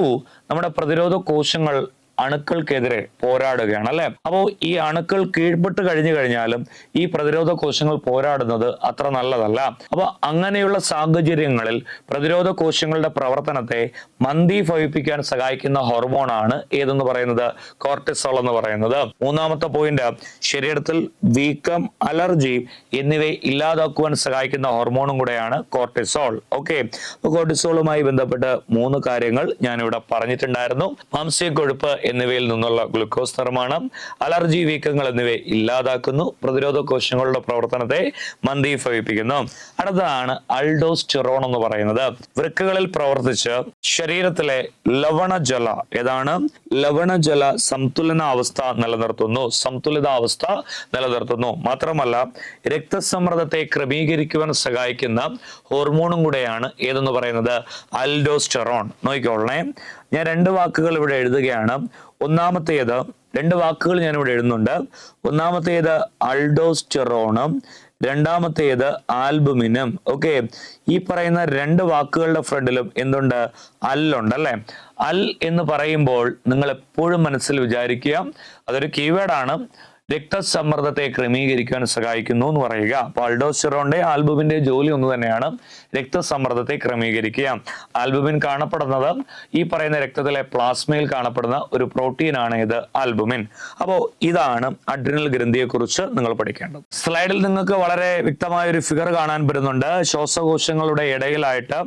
നമ്മുടെ പ്രതിരോധ കോശങ്ങൾ അണുക്കൾക്കെതിരെ പോരാടുകയാണ് അല്ലെ. അപ്പോൾ ഈ അണുക്കൾ കീഴ്പ്പെട്ട് കഴിഞ്ഞാലും ഈ പ്രതിരോധ കോശങ്ങൾ പോരാടുന്നത് അത്ര നല്ലതല്ല. അപ്പൊ അങ്ങനെയുള്ള സാഹചര്യങ്ങളിൽ പ്രതിരോധ കോശങ്ങളുടെ പ്രവർത്തനത്തെ മന്ദീഭവിപ്പിക്കാൻ സഹായിക്കുന്ന ഹോർമോണാണ് ഏതെന്ന് പറയുന്നത്, കോർട്ടിസോൾ എന്ന് പറയുന്നത്. മൂന്നാമത്തെ പോയിന്റ്, ശരീരത്തിൽ വീക്കം, അലർജി എന്നിവയെ ഇല്ലാതാക്കുവാൻ സഹായിക്കുന്ന ഹോർമോണും കൂടെയാണ് കോർട്ടിസോൾ. ഓക്കെ, കോർട്ടിസോളുമായി ബന്ധപ്പെട്ട് 3 കാര്യങ്ങൾ ഞാനിവിടെ പറഞ്ഞിട്ടുണ്ടായിരുന്നു. മാംസ്യ കൊഴുപ്പ് എന്നിവയിൽ നിന്നുള്ള ഗ്ലൂക്കോസ് നിർമ്മാണം, അലർജി, വീക്കങ്ങൾ എന്നിവയെ ഇല്ലാതാക്കുന്നു, പ്രതിരോധ കോശങ്ങളുടെ പ്രവർത്തനത്തെ മന്ദീഭവിപ്പിക്കുന്നു. അടുത്തതാണ് അൾഡോസ്റ്റിറോൺ എന്ന് പറയുന്നത്. വൃക്കകളിൽ പ്രവർത്തിച്ച് ശരീരത്തിലെ ലവണജല ലവണജല സന്തുലനാവസ്ഥ നിലനിർത്തുന്നു. മാത്രമല്ല രക്തസമ്മർദ്ദത്തെ ക്രമീകരിക്കുവാൻ സഹായിക്കുന്ന ഹോർമോണും കൂടെയാണ് ഏതെന്ന് പറയുന്നത്, അൽഡോസ്റ്റെറോൺ. നോക്കിക്കോളണേ, ഞാൻ 2 വാക്കുകൾ ഇവിടെ എഴുതുകയാണ്. ഒന്നാമത്തേത്, 2 വാക്കുകൾ ഞാൻ ഇവിടെ എഴുതുന്നുണ്ട്. ഒന്നാമത്തേത് അൾഡോസ്റ്റെറോണും രണ്ടാമത്തേത് ആൽബുമിനും. ഓക്കെ, ഈ പറയുന്ന 2 വാക്കുകളുടെ ഫ്രണ്ടിലും എന്തുണ്ട്, അല്ലുണ്ട് അല്ലെ. അൽ എന്ന് പറയുമ്പോൾ നിങ്ങൾ എപ്പോഴും മനസ്സിൽ വിചാരിക്കുക, അതൊരു കീവേഡാണ്. രക്തസമ്മർദ്ദത്തെ ക്രമീകരിക്കാൻ സഹായിക്കുന്നു എന്ന് പറയുക. അപ്പൊ അൾഡോസ്റ്റെറോണിന്റെ ആൽബുമിന്റെ ജോലി ഒന്ന് തന്നെയാണ്, രക്തസമ്മർദ്ദത്തെ ക്രമീകരിക്കുക. ആൽബുമിൻ കാണപ്പെടുന്നത് ഈ പറയുന്ന രക്തത്തിലെ പ്ലാസ്മയിൽ കാണപ്പെടുന്ന ഒരു പ്രോട്ടീനാണ് ഇത് ആൽബുമിൻ. അപ്പോൾ ഇതാണ് അഡ്രിനൽ ഗ്രന്ഥിയെ കുറിച്ച് നിങ്ങൾ പഠിക്കേണ്ടത്. സ്ലൈഡിൽ നിങ്ങൾക്ക് വളരെ വ്യക്തമായ ഒരു ഫിഗർ കാണാൻ പറ്റുന്നുണ്ട്. ശ്വാസകോശങ്ങളുടെ ഇടയിലായിട്ട്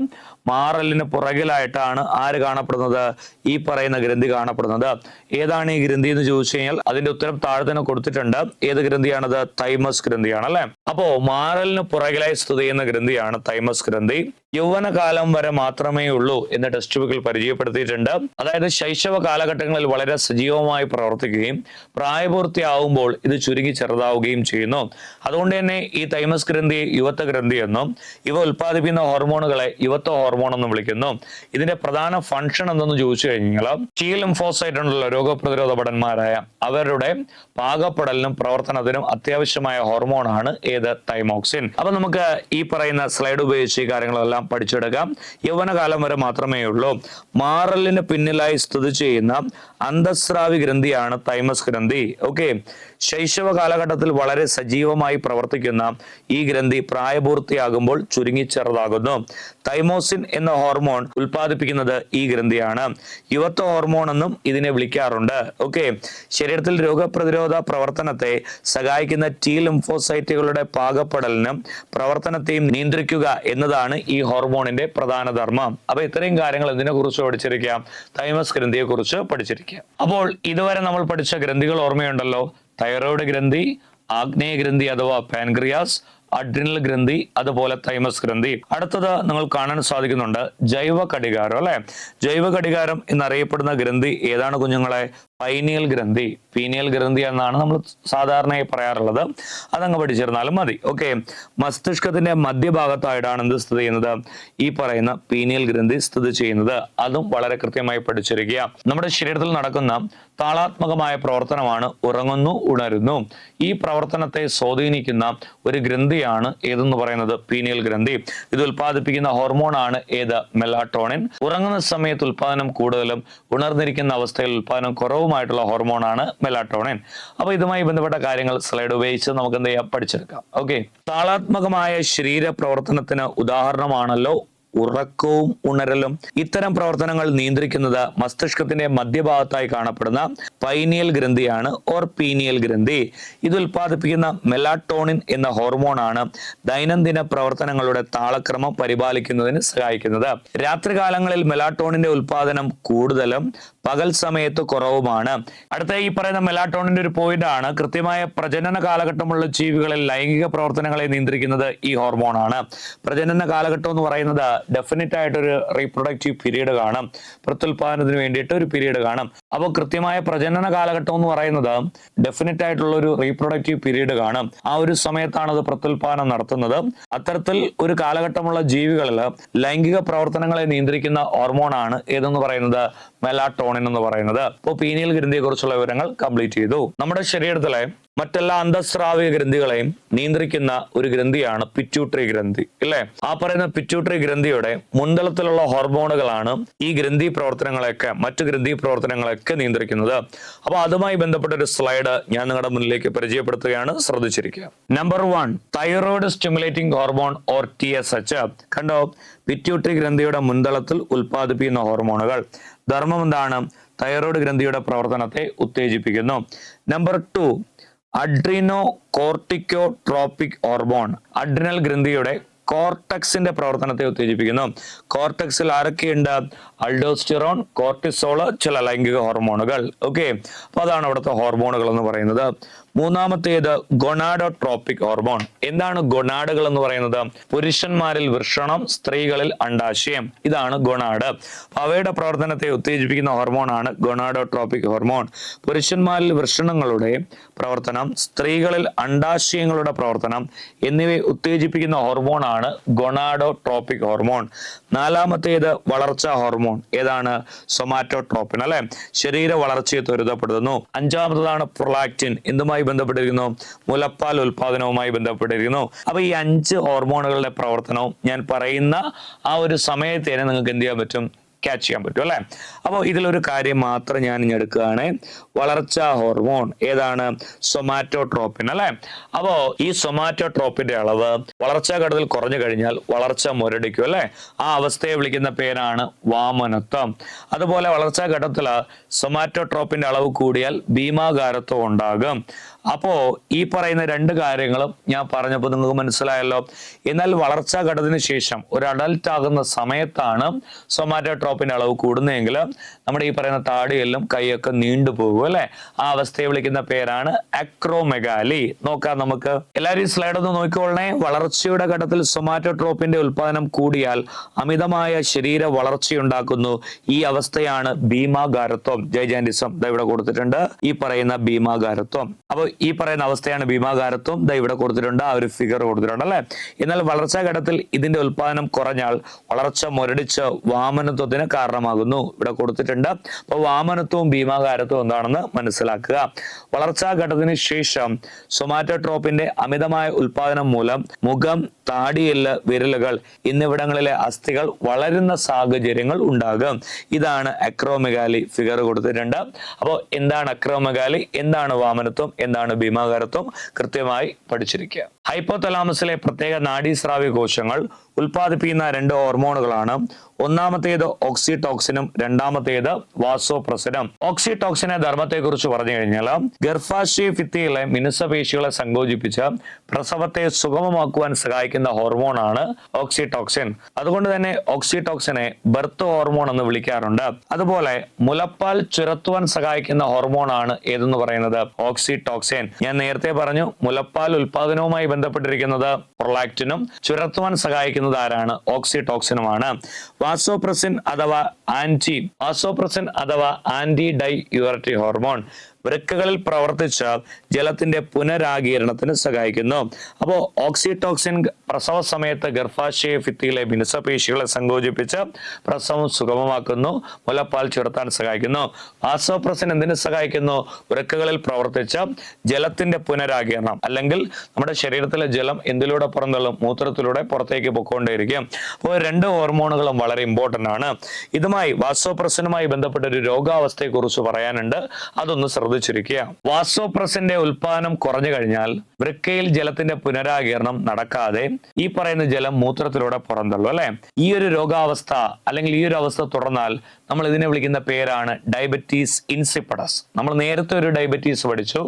മാറലിന് പുറകിലായിട്ടാണ് ആര് കാണപ്പെടുന്നത്, ഈ പറയുന്ന ഗ്രന്ഥി കാണപ്പെടുന്നത്. ഏതാണ് ഈ ഗ്രന്ഥി എന്ന് ചോദിച്ചു കഴിഞ്ഞാൽ അതിന്റെ ഉത്തരം താഴെ തന്നെ കൊടുത്തിട്ടുണ്ട്. ഏത് ഗ്രന്ഥിയാണത്, തൈമസ് ഗ്രന്ഥിയാണ് അല്ലെ. അപ്പോ മാറലിന് പുറകിലായി സ്ഥിതി ചെയ്യുന്ന ഗ്രന്ഥിയാണ് തൈമസ് ഗ്രന്ഥി. യൗവനകാലം വരെ മാത്രമേ ഉള്ളൂ എന്ന് ടെക്സ്റ്റ് ബുക്കിൽ പരിചയപ്പെടുത്തിയിട്ടുണ്ട്. അതായത് ശൈശവ കാലഘട്ടങ്ങളിൽ വളരെ സജീവമായി പ്രവർത്തിക്കുകയും പ്രായപൂർത്തിയാവുമ്പോൾ ഇത് ചുരുങ്ങി ചെറുതാവുകയും ചെയ്യുന്നു. അതുകൊണ്ട് തന്നെ ഈ തൈമസ് ഗ്രന്ഥി യുവത്വ ഗ്രന്ഥി എന്നും ഇവ ഉൽപ്പാദിപ്പിക്കുന്ന ഹോർമോണുകളെ യുവത്വ ഹോർമോൺ എന്നും വിളിക്കുന്നു. ഇതിന്റെ പ്രധാന ഫംഗ്ഷൻ എന്തെന്ന് ചോദിച്ചു കഴിഞ്ഞാൽ ടി ലിംഫോസൈറ്റ് ഉണ്ടല്ലോ, രോഗപ്രതിരോധ ഭടന്മാരായ അവരുടെ പാകപ്പെടലിനും പ്രവർത്തനത്തിനും അത്യാവശ്യമായ ഹോർമോണാണ് ഏത്, തൈമോക്സിൻ. അപ്പൊ നമുക്ക് ഈ പറയുന്ന സ്ലൈഡ് ഉപയോഗിച്ച് ഈ കാര്യങ്ങളെല്ലാം പഠിച്ചെടുക്കാം. യൗവനകാലം വരെ മാത്രമേ ഉള്ളൂ. മാറലിന് പിന്നിലായി സ്ഥിതി ചെയ്യുന്ന അന്തസ്രാവി ഗ്രന്ഥിയാണ് തൈമസ് ഗ്രന്ഥി. ഓക്കെ, ശൈശവ കാലഘട്ടത്തിൽ വളരെ സജീവമായി പ്രവർത്തിക്കുന്ന ഈ ഗ്രന്ഥി പ്രായപൂർത്തിയാകുമ്പോൾ ചുരുങ്ങി ചെറുതാകുന്നു. തൈമോസിൻ എന്ന ഹോർമോൺ ഉൽപ്പാദിപ്പിക്കുന്നത് ഈ ഗ്രന്ഥിയാണ്. യുവത്വ ഹോർമോൺ എന്നും ഇതിനെ വിളിക്കാറുണ്ട്. ഓക്കെ, ശരീരത്തിൽ രോഗപ്രതിരോധ പ്രവർത്തനത്തെ സഹായിക്കുന്ന ടി ലിംഫോസൈറ്റുകളുടെ പാകപ്പെടലിനും പ്രവർത്തനത്തെയും നിയന്ത്രിക്കുക എന്നതാണ് ഈ ഹോർമോണിന്റെ പ്രധാന ധർമ്മം. അപ്പൊ ഇത്രയും കാര്യങ്ങൾ ഇതിനെ കുറിച്ച് പഠിച്ചിരിക്കാം, തൈമസ് ഗ്രന്ഥിയെ കുറിച്ച് പഠിച്ചിരിക്കാം. അപ്പോൾ ഇതുവരെ നമ്മൾ പഠിച്ച ഗ്രന്ഥികൾ ഓർമ്മയുണ്ടല്ലോ, തൈറോയ്ഡ് ഗ്രന്ഥി, ആഗ്നേയ ഗ്രന്ഥി അഥവാ പാൻക്രിയാസ്, അഡ്രിനൽ ഗ്രന്ഥി, അതുപോലെ തൈമസ് ഗ്രന്ഥി. അടുത്തത് നിങ്ങൾ കാണാൻ സാധിക്കുന്നുണ്ട് ജൈവ കടികാരം അല്ലെ. ജൈവ കടികാരം എന്നറിയപ്പെടുന്ന ഗ്രന്ഥി ഏതാണ് കുഞ്ഞുങ്ങളെ, പൈനിയൽ ഗ്രന്ഥി. പീനിയൽ ഗ്രന്ഥി എന്നാണ് നമ്മൾ സാധാരണയായി പറയാറുള്ളത്. അതങ്ങ് പഠിച്ചിരുന്നാലും മതി. ഓക്കെ, മസ്തിഷ്കത്തിന്റെ മധ്യഭാഗത്തായിട്ടാണ് എന്ത് സ്ഥിതി ചെയ്യുന്നത്, ഈ പറയുന്ന പീനിയൽ ഗ്രന്ഥി സ്ഥിതി ചെയ്യുന്നത്. അതും വളരെ കൃത്യമായി പഠിച്ചിരിക്കുക. നമ്മുടെ ശരീരത്തിൽ നടക്കുന്ന താളാത്മകമായ പ്രവർത്തനമാണ് ഉറങ്ങുന്നു, ഉണരുന്നു. ഈ പ്രവർത്തനത്തെ സ്വാധീനിക്കുന്ന ഒരു ഗ്രന്ഥിയാണ് ഏതെന്ന് പറയുന്നത്, പീനിയൽ ഗ്രന്ഥി. ഇത് ഉൽപ്പാദിപ്പിക്കുന്ന ഹോർമോണാണ് ഏത്, മെലാട്ടോണിൻ. ഉറങ്ങുന്ന സമയത്ത് ഉൽപ്പാദനം കൂടുതലും ഉണർന്നിരിക്കുന്ന അവസ്ഥയിൽ ഉൽപ്പാദനം കുറവുമായിട്ടുള്ള ഹോർമോണാണ് മെലാട്ടോണിൻ. അപ്പൊ ഇതുമായി ബന്ധപ്പെട്ട കാര്യങ്ങൾ സ്ലൈഡ് ഉപയോഗിച്ച് നമുക്ക് എന്ത് ചെയ്യാം, പഠിച്ചെടുക്കാം. ഓക്കെ, താളാത്മകമായ ശരീര പ്രവർത്തനത്തിന് ഉദാഹരണമാണല്ലോ ഉറക്കവും ഉണരലും. ഇത്തരം പ്രവർത്തനങ്ങൾ നിയന്ത്രിക്കുന്നത് മസ്തിഷ്കത്തിന്റെ മധ്യഭാഗത്തായി കാണപ്പെടുന്ന പൈനിയൽ ഗ്രന്ഥിയാണ് ഓർ പീനിയൽ ഗ്രന്ഥി. ഇത് ഉൽപ്പാദിപ്പിക്കുന്ന മെലാട്ടോണിൻ എന്ന ഹോർമോണാണ് ദൈനംദിന പ്രവർത്തനങ്ങളുടെ താളക്രമം പരിപാലിക്കുന്നതിന് സഹായിക്കുന്നത്. രാത്രികാലങ്ങളിൽ മെലാട്ടോണിന്റെ ഉൽപ്പാദനം കൂടുതലും പകൽ സമയത്ത് കുറവുമാണ്. അടുത്ത ഈ പറയുന്ന മെലാട്ടോണിന്റെ ഒരു പോയിന്റ് ആണ്, കൃത്യമായ പ്രജനന കാലഘട്ടമുള്ള ജീവികളിൽ ലൈംഗിക പ്രവർത്തനങ്ങളെ നിയന്ത്രിക്കുന്നത് ഈ ഹോർമോണാണ്. പ്രജനന കാലഘട്ടം എന്ന് പറയുന്നത് ഡെഫിനറ്റ് ആയിട്ടൊരു റീപ്രൊഡക്റ്റീവ് പീരീഡ് കാണും, പ്രത്യുൽപാദനത്തിന് വേണ്ടിയിട്ട് ഒരു പീരീഡ് കാണും. അപ്പോൾ കൃത്യമായ പ്രജനന കാലഘട്ടം എന്ന് പറയുന്നത് ഡെഫിനറ്റ് ആയിട്ടുള്ള ഒരു റീപ്രൊഡക്റ്റീവ് പീരീഡ് കാണും. ആ ഒരു സമയത്താണ് അത് പ്രത്യുൽപാദനം നടത്തുന്നത്. അത്തരത്തിൽ ഒരു കാലഘട്ടമുള്ള ജീവികളിൽ ലൈംഗിക പ്രവർത്തനങ്ങളെ നിയന്ത്രിക്കുന്ന ഹോർമോണാണ് ഏതെന്ന് പറയുന്നത്, മെലാട്ടോണിൻ എന്ന് പറയുന്നത്. അപ്പോൾ പീനിയൽ ഗ്രന്ഥിയെ കുറിച്ചുള്ള വിവരങ്ങൾ കംപ്ലീറ്റ് ചെയ്തു. നമ്മുടെ ശരീരത്തിലെ മറ്റെല്ലാ അന്തസ്രാവിക ഗ്രന്ഥികളെയും നിയന്ത്രിക്കുന്ന ഒരു ഗ്രന്ഥിയാണ് പിറ്റ്യൂട്ടറി ഗ്രന്ഥി, ഇല്ലേ? ആ പറയുന്ന പിറ്റ്യൂട്ടറി ഗ്രന്ഥിയുടെ മുൻതളത്തിലുള്ള ഹോർമോണുകളാണ് ഈ ഗ്രന്ഥി പ്രവർത്തനങ്ങളെയൊക്കെ മറ്റു ഗ്രന്ഥി പ്രവർത്തനങ്ങളെയൊക്കെ നിയന്ത്രിക്കുന്നത്. അപ്പൊ അതുമായി ബന്ധപ്പെട്ട ഒരു സ്ലൈഡ് ഞാൻ നിങ്ങളുടെ മുന്നിലേക്ക് പരിചയപ്പെടുത്തുകയാണ്, ശ്രദ്ധിച്ചിരിക്കുക. Number 1, thyroid stimulating hormone or TSH. കണ്ടോ, പിറ്റ്യൂട്ടറി ഗ്രന്ഥിയുടെ മുൻതളത്തിൽ ഉൽപ്പാദിപ്പിക്കുന്ന ഹോർമോണുകൾ. ധർമ്മം എന്താണ്? തൈറോയ്ഡ് ഗ്രന്ഥിയുടെ പ്രവർത്തനത്തെ ഉത്തേജിപ്പിക്കുന്നു. Number 2, adreno corticotropic hormone. Adrenal ഗ്രന്ഥിയുടെ കോർട്ടക്സിന്റെ പ്രവർത്തനത്തെ ഉത്തേജിപ്പിക്കുന്നു. കോർട്ടക്സിൽ ആരൊക്കെയുണ്ട്? അൾഡോസ്റ്റിറോൺ, കോർട്ടിസോള്, ചില ലൈംഗിക ഹോർമോണുകൾ. ഓക്കെ, അപ്പൊ അതാണ് അവിടുത്തെ ഹോർമോണുകൾ എന്ന് പറയുന്നത്. മൂന്നാമത്തേത് ഗൊണാഡോട്രോപിക് ഹോർമോൺ. എന്താണ് ഗൊണാഡുകൾ എന്ന് പറയുന്നത്? പുരുഷന്മാരിൽ വൃഷണം, സ്ത്രീകളിൽ അണ്ഡാശയം. ഇതാണ് ഗൊണാഡ്. അവയുടെ പ്രവർത്തനത്തെ ഉത്തേജിപ്പിക്കുന്ന ഹോർമോണാണ് ഗൊണാഡോട്രോപിക് ഹോർമോൺ. പുരുഷന്മാരിൽ വൃഷണങ്ങളുടെ പ്രവർത്തനം, സ്ത്രീകളിൽ അണ്ഡാശയങ്ങളുടെ പ്രവർത്തനം എന്നിവയെ ഉത്തേജിപ്പിക്കുന്ന ഹോർമോണാണ് ഗൊണാഡോട്രോപിക് ഹോർമോൺ. നാലാമത്തേത് വളർച്ചാ ഹോർമോൺ. ഏതാണ്? സൊമാറ്റോട്രോപ്പിൻ, അല്ലെ? ശരീര വളർച്ചയെ ത്വരിതപ്പെടുത്തുന്നു. അഞ്ചാമത്തതാണ് പ്രൊലാക്റ്റിൻ. എന്തുമായി ബന്ധപ്പെട്ടിരിക്കുന്നു? മുലപ്പാൽ ഉൽപാദനവുമായി ബന്ധപ്പെട്ടിരിക്കുന്നു. അപ്പൊ ഈ 5 ഹോർമോണുകളുടെ പ്രവർത്തനവും ഞാൻ പറയുന്ന ആ ഒരു സമയത്ത് തന്നെ നിങ്ങൾക്ക് എന്ത് ചെയ്യാൻ പറ്റും? ക്യാച്ച് ചെയ്യാൻ പറ്റും, അല്ലെ? അപ്പോൾ ഇതിലൊരു കാര്യം മാത്രം ഞാൻ ഇനി എടുക്കുകയാണ്. വളർച്ചാ ഹോർമോൺ ഏതാണ്? സൊമാറ്റോട്രോപ്പിൻ, അല്ലെ? അപ്പോ ഈ സൊമാറ്റോട്രോപ്പിന്റെ അളവ് വളർച്ചാ ഘട്ടത്തിൽ കുറഞ്ഞു കഴിഞ്ഞാൽ വളർച്ച മുരടിക്കും, അല്ലെ? ആ അവസ്ഥയെ വിളിക്കുന്ന പേരാണ് വാമനത്വം. അതുപോലെ വളർച്ചാ ഘട്ടത്തിൽ സൊമാറ്റോട്രോപ്പിന്റെ അളവ് കൂടിയാൽ ഭീമാകാരത്വം ഉണ്ടാകും. അപ്പോ ഈ പറയുന്ന 2 കാര്യങ്ങളും ഞാൻ പറഞ്ഞപ്പോൾ നിങ്ങൾക്ക് മനസ്സിലായല്ലോ. എന്നാൽ വളർച്ചാ ഘട്ടത്തിന് ശേഷം ഒരു അഡൽട്ട് ആകുന്ന സമയത്താണ് സൊമാറ്റോട്രോപ്പിന്റെ അളവ് കൂടുന്നതെങ്കിൽ നമ്മുടെ ഈ പറയുന്ന താടിയെല്ലാം കൈയൊക്കെ നീണ്ടുപോകും, അല്ലെ? ആ അവസ്ഥയെ വിളിക്കുന്ന പേരാണ് അക്രോമെഗാലി. നോക്കാം നമുക്ക്. എല്ലാവരും ഈ സ്ലൈഡ് ഒന്ന് നോക്കിക്കൊള്ളണേ. വളർച്ചയുടെ ഘട്ടത്തിൽ സൊമാറ്റോട്രോപ്പിന്റെ ഉൽപാദനം കൂടിയാൽ അമിതമായ ശരീര വളർച്ചയുണ്ടാക്കുന്നു. ഈ അവസ്ഥയാണ് ഭീമാകാരത്വം, ജൈജാൻറ്റിസം. ഇവിടെ കൊടുത്തിട്ടുണ്ട് ഈ പറയുന്ന ഭീമാകാരത്വം. അപ്പൊ ഈ പറയുന്ന അവസ്ഥയാണ് ഭീമാകാരത്വം. ഇവിടെ കൊടുത്തിട്ടുണ്ട്, ആ ഒരു ഫിഗർ കൊടുത്തിട്ടുണ്ട്, അല്ലെ? എന്നാൽ വളർച്ചാ ഘട്ടത്തിൽ ഇതിന്റെ ഉൽപാദനം കുറഞ്ഞാൽ വളർച്ച മുരടിച്ച് വാമനത്വത്തിന് കാരണമാകുന്നു. ഇവിടെ കൊടുത്തിട്ടുണ്ട്. അപ്പൊ വാമനത്വവും ഭീമാകാരത്വവും എന്താണെന്ന് മനസ്സിലാക്കുക. വളർച്ചാ ഘട്ടത്തിന് ശേഷം സൊമാറ്റോട്രോപ്പിന്റെ അമിതമായ ഉൽപാദനം മൂലം മുഖം, താടിയെല്ല്, വിരലുകൾ എന്നിവിടങ്ങളിലെ അസ്ഥികൾ വളരുന്ന സാഹചര്യങ്ങൾ ഉണ്ടാകും. ഇതാണ് അക്രോമെഗാലി. ഫിഗർ കൊടുത്തിട്ടുണ്ട്. അപ്പോൾ എന്താണ് അക്രോമെഗാലി, എന്താണ് വാമനത്വം, എന്താണ് ഭീമാകാരത്വം കൃത്യമായി പഠിച്ചിരിക്കുക. ഹൈപ്പോതലാമസിലെ പ്രത്യേക നാഡീസ്രാവ്യ കോശങ്ങൾ ഉൽപ്പാദിപ്പിക്കുന്ന 2 ഹോർമോണുകളാണ്. ഒന്നാമത്തേത് ഓക്സിടോക്സിനും രണ്ടാമത്തേത് വാസോപ്രസിനും. ഓക്സിടോക്സിന്റെ ധർമ്മത്തെ കുറിച്ച് പറഞ്ഞു കഴിഞ്ഞാൽ ഗർഭാശയ ഭിത്തിയിലെ മിനുസപേശികളെ സങ്കോചിപ്പിച്ച് പ്രസവത്തെ സുഗമമാക്കുവാൻ സഹായിക്കുന്ന ഹോർമോണാണ് ഓക്സിടോക്സിൻ. അതുകൊണ്ട് തന്നെ ഓക്സിടോക്സിനെ ബർത്ത് ഹോർമോൺ എന്ന് വിളിക്കാറുണ്ട്. അതുപോലെ മുലപ്പാൽ ചുരത്തുവാൻ സഹായിക്കുന്ന ഹോർമോണാണ് ഏതെന്ന് പറയുന്നത്? ഓക്സിടോക്സിൻ. ഞാൻ നേരത്തെ പറഞ്ഞു മുലപ്പാൽ ഉൽപാദനവുമായി ബന്ധപ്പെട്ടിരിക്കുന്നത് പ്രൊലാക്റ്റിനും ചുരത്തുവാൻ സഹായിക്കുന്നത് ആരാണ്? ഓക്സിടോക്സിനുമാണ്. വാസോപ്രസിൻ അഥവാ ആന്റി ഡൈ യൂററ്റിക് ഹോർമോൺ വൃക്കകളിൽ പ്രവർത്തിച്ച് ജലത്തിന്റെ പുനരാഗീരണത്തിന് സഹായിക്കുന്നു. അപ്പോൾ ഓക്സിടോക്സിൻ പ്രസവ സമയത്ത് ഗർഭാശയ ഭിത്തിയിലെ മിനുസപേശികളെ സങ്കോചിപ്പിച്ച് പ്രസവം സുഗമമാക്കുന്നു, മുലപ്പാൽ ചുരത്താൻ സഹായിക്കുന്നു. വാസോപ്രസിൻ എന്തിനു സഹായിക്കുന്നു? വൃക്കകളിൽ പ്രവർത്തിച്ച് ജലത്തിന്റെ പുനരാഗീരണം, അല്ലെങ്കിൽ നമ്മുടെ ശരീരത്തിലെ ജലം എന്തിലൂടെ പുറന്തള്ളും? മൂത്രത്തിലൂടെ പുറത്തേക്ക് പൊക്കോണ്ടേയിരിക്കും. അപ്പോൾ 2 ഹോർമോണുകളും വളരെ ഇമ്പോർട്ടന്റ് ആണ്. ഇതുമായി വാസോപ്രസിനുമായി ബന്ധപ്പെട്ട ഒരു രോഗാവസ്ഥയെ കുറിച്ച് പറയാനുണ്ട്, അതൊന്ന് ശ്രദ്ധിച്ചിരിക്കുക. വാസോപ്രസിന്റെ ഉൽപാദനം കുറഞ്ഞു കഴിഞ്ഞാൽ വൃക്കയിൽ ജലത്തിന്റെ പുനരാഗീരണം നടക്കാതെ ഈ പറയുന്ന ജലം മൂത്രത്തിലൂടെ പുറന്തള്ളും, അല്ലെ? ഈ ഒരു രോഗാവസ്ഥ അല്ലെങ്കിൽ ഈ ഒരു അവസ്ഥ തുടർന്നാൽ നമ്മൾ ഇതിനെ വിളിക്കുന്ന പേരാണ് ഡയബറ്റീസ് ഇൻസിപ്പഡസ്. നമ്മൾ നേരത്തെ ഒരു ഡയബറ്റീസ് പഠിച്ചു,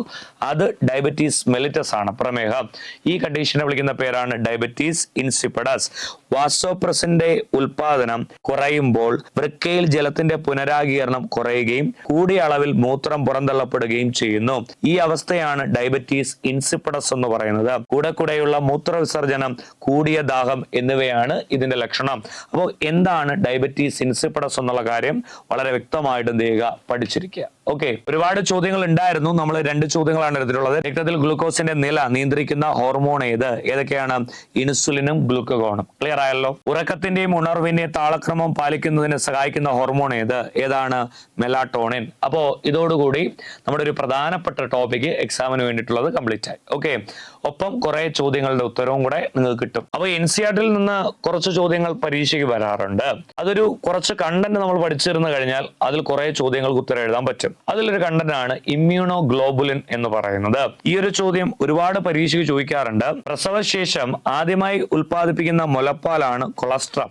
അത് ഡയബറ്റീസ് മെലിറ്റസ് ആണ്, പ്രമേഹം. ഈ കണ്ടീഷനെ വിളിക്കുന്ന പേരാണ് ഡയബറ്റീസ് ഇൻസിപ്പഡസ്. വാസോപ്രസിന്റെ ഉൽപാദനം കുറയുമ്പോൾ വൃക്കയിൽ ജലത്തിന്റെ പുനരാഗീരണം കുറയുകയും കൂടിയ അളവിൽ മൂത്രം പുറന്തള്ളപ്പെടുകയും ചെയ്യുന്നു. ഈ അവസ്ഥയാണ് ഡയബറ്റീസ് ഇൻസിപ്പഡസ് എന്ന് പറയുന്നത്. കൂടെയുള്ള മൂത്രവിസർജനം, കൂടിയ ദാഹം എന്നിവയാണ് ഇതിന്റെ ലക്ഷണം. അപ്പോൾ എന്താണ് ഡയബറ്റീസ് ഇൻസിപ്പഡസ് എന്നുള്ള കാര്യം വളരെ വ്യക്തമായിട്ട് എന്ത് ചെയ്യുക? പഠിച്ചിരിക്കുക. ഓക്കെ, ഒരുപാട് ചോദ്യങ്ങൾ ഉണ്ടായിരുന്നു. നമ്മൾ 2 ചോദ്യങ്ങളാണ് എടുത്തിട്ടുള്ളത്. രക്തത്തിൽ ഗ്ലൂക്കോസിന്റെ നില നിയന്ത്രിക്കുന്ന ഹോർമോൺ ഏതൊക്കെയാണ്? ഇൻസുലിനും ഗ്ലൂക്കഗോണും. ക്ലിയർ ആയല്ലോ. ഉറക്കത്തിന്റെയും ഉണർവിന്റെയും താളക്രമം പാലിക്കുന്നതിന് സഹായിക്കുന്ന ഹോർമോൺ ഏതാണ്? മെലാട്ടോണിൻ. അപ്പോ ഇതോടുകൂടി നമ്മുടെ ഒരു പ്രധാനപ്പെട്ട ടോപ്പിക് എക്സാമിന് വേണ്ടിയിട്ടുള്ളത് കംപ്ലീറ്റ് ആയി. ഓക്കെ, ഒപ്പം കുറെ ചോദ്യങ്ങളുടെ ഉത്തരവും കൂടെ നിങ്ങൾക്ക് കിട്ടും. അപ്പൊ NCERT നിന്ന് കുറച്ച് ചോദ്യങ്ങൾ പരീക്ഷയ്ക്ക് വരാറുണ്ട്. അതൊരു കുറച്ച് കണ്ടന്റ് നമ്മൾ പഠിച്ചിരുന്നു കഴിഞ്ഞാൽ അതിൽ കുറെ ചോദ്യങ്ങൾക്ക് ഉത്തരം എഴുതാൻ പറ്റും. അതിലൊരു കണ്ടന്റ് ആണ് ഇമ്മ്യൂണോഗ്ലോബുലിൻ എന്ന് പറയുന്നത്. ഈ ഒരു ചോദ്യം ഒരുപാട് പരീക്ഷയ്ക്ക് ചോദിക്കാറുണ്ട്. പ്രസവശേഷം ആദ്യമായി ഉൽപ്പാദിപ്പിക്കുന്ന മുലപ്പാലാണ് കൊളസ്ട്രം.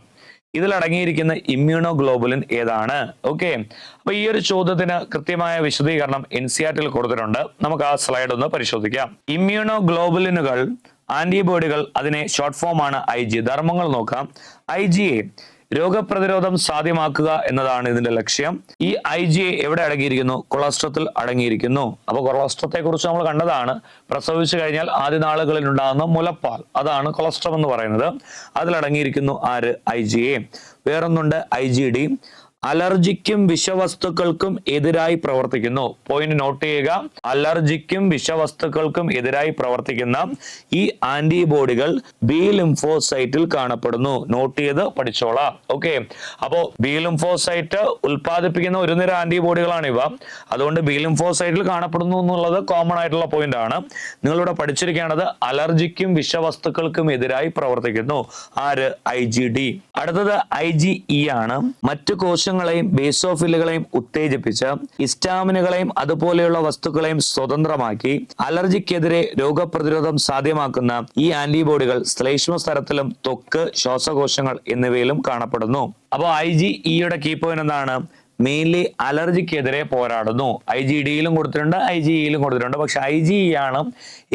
ഇതിലടങ്ങിയിരിക്കുന്ന ഇമ്മ്യൂണോഗ്ലോബുലിൻ ഏതാണ്? ഓക്കെ, അപ്പൊ ഈ ഒരു ചോദ്യത്തിന് കൃത്യമായ വിശദീകരണം NCERT കൊടുത്തിട്ടുണ്ട്. നമുക്ക് ആ സ്ലൈഡ് ഒന്ന് പരിശോധിക്കാം. ഇമ്മ്യൂണോഗ്ലോബുലിനുകൾ, ആന്റിബോഡികൾ, അതിനെ ഷോർട്ട് ഫോം ആണ് IG. ധർമ്മങ്ങൾ നോക്കാം. IgA രോഗപ്രതിരോധം സാധ്യമാക്കുക എന്നതാണ് ഇതിന്റെ ലക്ഷ്യം. ഈ IgA എവിടെ അടങ്ങിയിരിക്കുന്നു? കൊളസ്ട്രത്തിൽ അടങ്ങിയിരിക്കുന്നു. അപ്പൊ കൊളസ്ട്രത്തെ കുറിച്ച് നമ്മൾ കണ്ടതാണ്. പ്രസവിച്ചു കഴിഞ്ഞാൽ ആദ്യ നാളുകളിൽ ഉണ്ടാകുന്ന മുലപ്പാൽ, അതാണ് കൊളസ്ട്രം എന്ന് പറയുന്നത്. അതിലടങ്ങിയിരിക്കുന്നു ആര്? IgA. വേറൊന്നുണ്ട് IgD. അലർജിക്കും വിഷവസ്തുക്കൾക്കും എതിരായി പ്രവർത്തിക്കുന്നു. പോയിന്റ് നോട്ട് ചെയ്യുക. അലർജിക്കും വിഷവസ്തുക്കൾക്കും എതിരായി പ്രവർത്തിക്കുന്ന ഈ ആന്റിബോഡികൾ ബി ലിംഫോസൈറ്റിൽ കാണപ്പെടുന്നു. നോട്ട് ചെയ്ത് പഠിച്ചോളാം. ഓക്കെ, അപ്പോ ബി ലിംഫോസൈറ്റ് ഉൽപ്പാദിപ്പിക്കുന്ന ഒരു നിര ആന്റിബോഡികളാണ് ഇവ. അതുകൊണ്ട് ബി ലിംഫോസൈറ്റിൽ കാണപ്പെടുന്നു എന്നുള്ളത് കോമൺ ആയിട്ടുള്ള പോയിന്റ് ആണ്. നിങ്ങളിവിടെ പഠിച്ചിരിക്കേണ്ടത് അലർജിക്കും വിഷവസ്തുക്കൾക്കും എതിരായി പ്രവർത്തിക്കുന്നു. ആര്? IgD. അടുത്തത് IgE ആണ്. മറ്റു കോശങ്ങളെയും ബേസോഫിലുകളെയും ഉത്തേജിപ്പിച്ച് ഹിസ്റ്റാമിനുകളെയും അതുപോലെയുള്ള വസ്തുക്കളെയും സ്വതന്ത്രമാക്കി അലർജിക്കെതിരെ രോഗപ്രതിരോധം സാധ്യമാക്കുന്ന ഈ ആന്റിബോഡികൾ ശ്ലേഷ്മ സ്തരത്തിലും ത്വക്ക്, ശ്വാസകോശങ്ങൾ എന്നിവയിലും കാണപ്പെടുന്നു. അപ്പോൾ IgEയുടെ കീ പോയിന്റ് എന്താണ്? മെയിൻലി അലർജിക്കെതിരെ പോരാടുന്നു. IgDയിലും കൊടുത്തിട്ടുണ്ട്, IgEയിലും കൊടുത്തിട്ടുണ്ട്. പക്ഷെ IgE ആണ്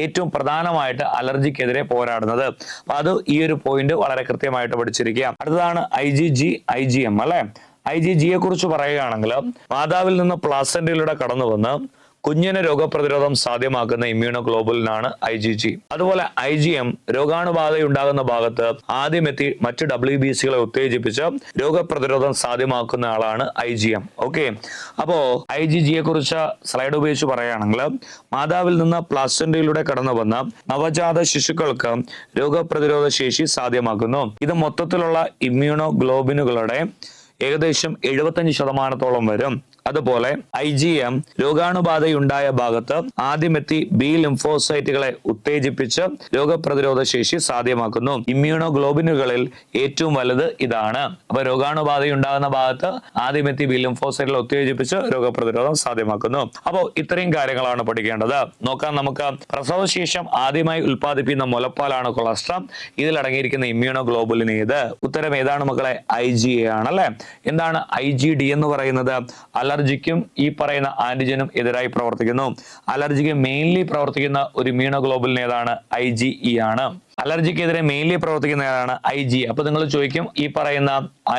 ഏറ്റവും പ്രധാനമായിട്ട് അലർജിക്കെതിരെ പോരാടുന്നത്. അപ്പൊ അത് ഈ ഒരു പോയിന്റ് വളരെ കൃത്യമായിട്ട് പഠിച്ചിരിക്കുക. അടുത്തതാണ് IgG, IgM അല്ലെ. IgGയെ കുറിച്ച് പറയുകയാണെങ്കിൽ മാതാവിൽ നിന്ന് പ്ലാസന്റയിലൂടെ കടന്നു വന്ന് കുഞ്ഞിന് രോഗപ്രതിരോധം സാധ്യമാക്കുന്ന ഇമ്മ്യൂണോഗ്ലോബുലിനാണ് IgG. അതുപോലെ IgM രോഗാണുബാധയുണ്ടാകുന്ന ഭാഗത്ത് ആദ്യമെത്തി മറ്റ് WBCകളെ ഉത്തേജിപ്പിച്ച് രോഗപ്രതിരോധം സാധ്യമാക്കുന്ന ആളാണ് IgM. ഓക്കെ, അപ്പോ IgGയെ കുറിച്ച് സ്ലൈഡ് ഉപയോഗിച്ച് പറയുകയാണെങ്കിൽ മാതാവിൽ നിന്ന് പ്ലാസന്റയിലൂടെ കടന്നു വന്ന നവജാത ശിശുക്കൾക്ക് രോഗപ്രതിരോധ ശേഷി സാധ്യമാക്കുന്നു. ഇത് മൊത്തത്തിലുള്ള ഇമ്മ്യൂണോഗ്ലോബിനുകളുടെ ഏകദേശം 75% വരും. അതുപോലെ IgM രോഗാണുബാധയുണ്ടായ ഭാഗത്ത് ആദ്യമെത്തി ബി ലിംഫോസൈറ്റുകളെ ഉത്തേജിപ്പിച്ച് രോഗപ്രതിരോധ ശേഷി സാധ്യമാക്കുന്നു. ഇമ്മ്യൂണോഗ്ലോബിനുകളിൽ ഏറ്റവും വലുത് ഇതാണ്. അപ്പൊ രോഗാണുബാധയുണ്ടാകുന്ന ഭാഗത്ത് ആദ്യമെത്തി ബി ലിംഫോസൈറ്റുകളെ ഉത്തേജിപ്പിച്ച് രോഗപ്രതിരോധം സാധ്യമാക്കുന്നു. അപ്പോൾ ഇത്രയും കാര്യങ്ങളാണ് പഠിക്കേണ്ടത്. നോക്കാം നമുക്ക്. പ്രസവശേഷം ആദ്യമായി ഉൽപ്പാദിപ്പിക്കുന്ന മുലപ്പാലാണ് കൊളസ്ട്രം. ഇതിലടങ്ങിയിരിക്കുന്ന ഇമ്മ്യൂണോഗ്ലോബുലിൻ ഏത്? ഉത്തരം ഏതാണ് മക്കളെ? IgA ആണല്ലേ. എന്താണ് IgD എന്ന് പറയുന്നത്? അലർജിക്കും ഈ പറയുന്ന ആന്റിജനും എതിരായി പ്രവർത്തിക്കുന്നു. അലർജിക്ക് മെയിൻലി പ്രവർത്തിക്കുന്ന ഒരു ഇമ്മ്യൂണോഗ്ലോബുലിൻ ഏതാണ്? IgE ആണ്. അലർജിക്കെതിരെ മെയിൻലി പ്രവർത്തിക്കുന്ന ഏതാണ്? IG. അപ്പൊ നിങ്ങൾ ചോദിക്കും ഈ പറയുന്ന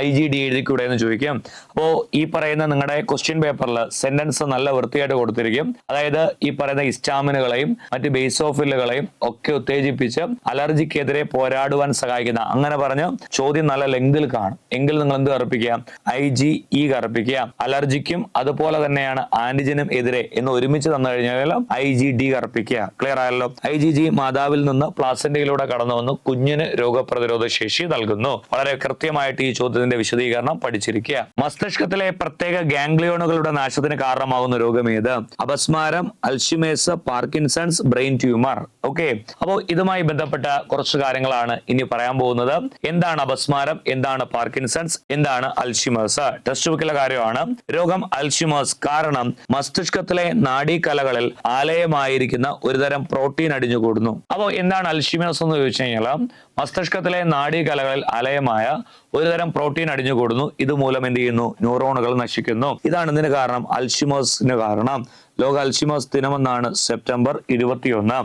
IgD എഴുതിക്കൂടെ എന്ന് ചോദിക്കും. അപ്പോ ഈ പറയുന്ന നിങ്ങളുടെ ക്വസ്റ്റ്യൻ പേപ്പറിൽ സെന്റൻസ് നല്ല വൃത്തിയായിട്ട് കൊടുത്തിരിക്കും. അതായത് ഈ പറയുന്ന ഹിസ്റ്റാമിനുകളെയും മറ്റ് ബേസോഫിലുകളെയും ഒക്കെ ഉത്തേജിപ്പിച്ച് അലർജിക്കെതിരെ പോരാടുവാൻ സഹായിക്കുന്ന, അങ്ങനെ പറഞ്ഞ് ചോദ്യം നല്ല ലെങ്തിൽ കാണും എങ്കിൽ നിങ്ങൾ എന്ത് കറുപ്പിക്കുക? IgE കറുപ്പിക്കുക. അലർജിക്കും അതുപോലെ തന്നെയാണ് ആന്റിജനും എതിരെ എന്ന് ഒരുമിച്ച് തന്നു കഴിഞ്ഞാൽ IgD കറുപ്പിക്കുക. ക്ലിയർ ആയല്ലോ. IgG മാതാവിൽ നിന്ന് പ്ലാസന്റയിലൂടെ കടന്നു വന്ന് കുഞ്ഞിന് രോഗപ്രതിരോധ ശേഷി നൽകുന്നു. വളരെ കൃത്യമായിട്ട് ഈ ചോദ്യത്തിന്റെ വിശദീകരണം പഠിച്ചിരിക്കുക. മസ്തിഷ്കത്തിലെ പ്രത്യേക ഗാംഗ്ലിയോണുകളുടെ നാശത്തിന് കാരണമാകുന്ന രോഗം ഏത്? അപസ്മാരം, Alzheimer's, Parkinson's, brain tumour. Okay, അപ്പോൾ ഇതുമായി ബന്ധപ്പെട്ട കുറച്ച് കാര്യങ്ങളാണ് ഇനി പറയാൻ പോകുന്നത്. എന്താണ് അപസ്മാരം? എന്താണ് പാർക്കിൻസൺസ്? എന്താണ് അൽഷിമേഴ്സ്? ടെക്സ്റ്റ് ബുക്കിലെ കാര്യമാണ്. രോഗം അൽഷിമേഴ്സ് കാരണം മസ്തിഷ്കത്തിലെ നാഡീകലകളിൽ ആലയമായിരിക്കുന്ന ഒരുതരം പ്രോട്ടീൻ അടിഞ്ഞുകൂടുന്നു. അപ്പോൾ എന്താണ് അൽഷിമേഴ്സ് എന്ന് ചോദിച്ചു കഴിഞ്ഞാൽ മസ്തിഷ്കത്തിലെ നാഡീകലകളിൽ ആലയമായ ഒരുതരം പ്രോട്ടീൻ അടിഞ്ഞുകൂടുന്നു. ഇതുമൂലം എന്ത് ചെയ്യുന്നു? ന്യൂറോണുകൾ നശിക്കുന്നു. ഇതാണ് ഇതിന് കാരണം, അൽഷിമേഴ്സിന് കാരണം. ലോക അൽഷിമേഴ്സ് ദിനമെന്നാണ് സെപ്റ്റംബർ 21.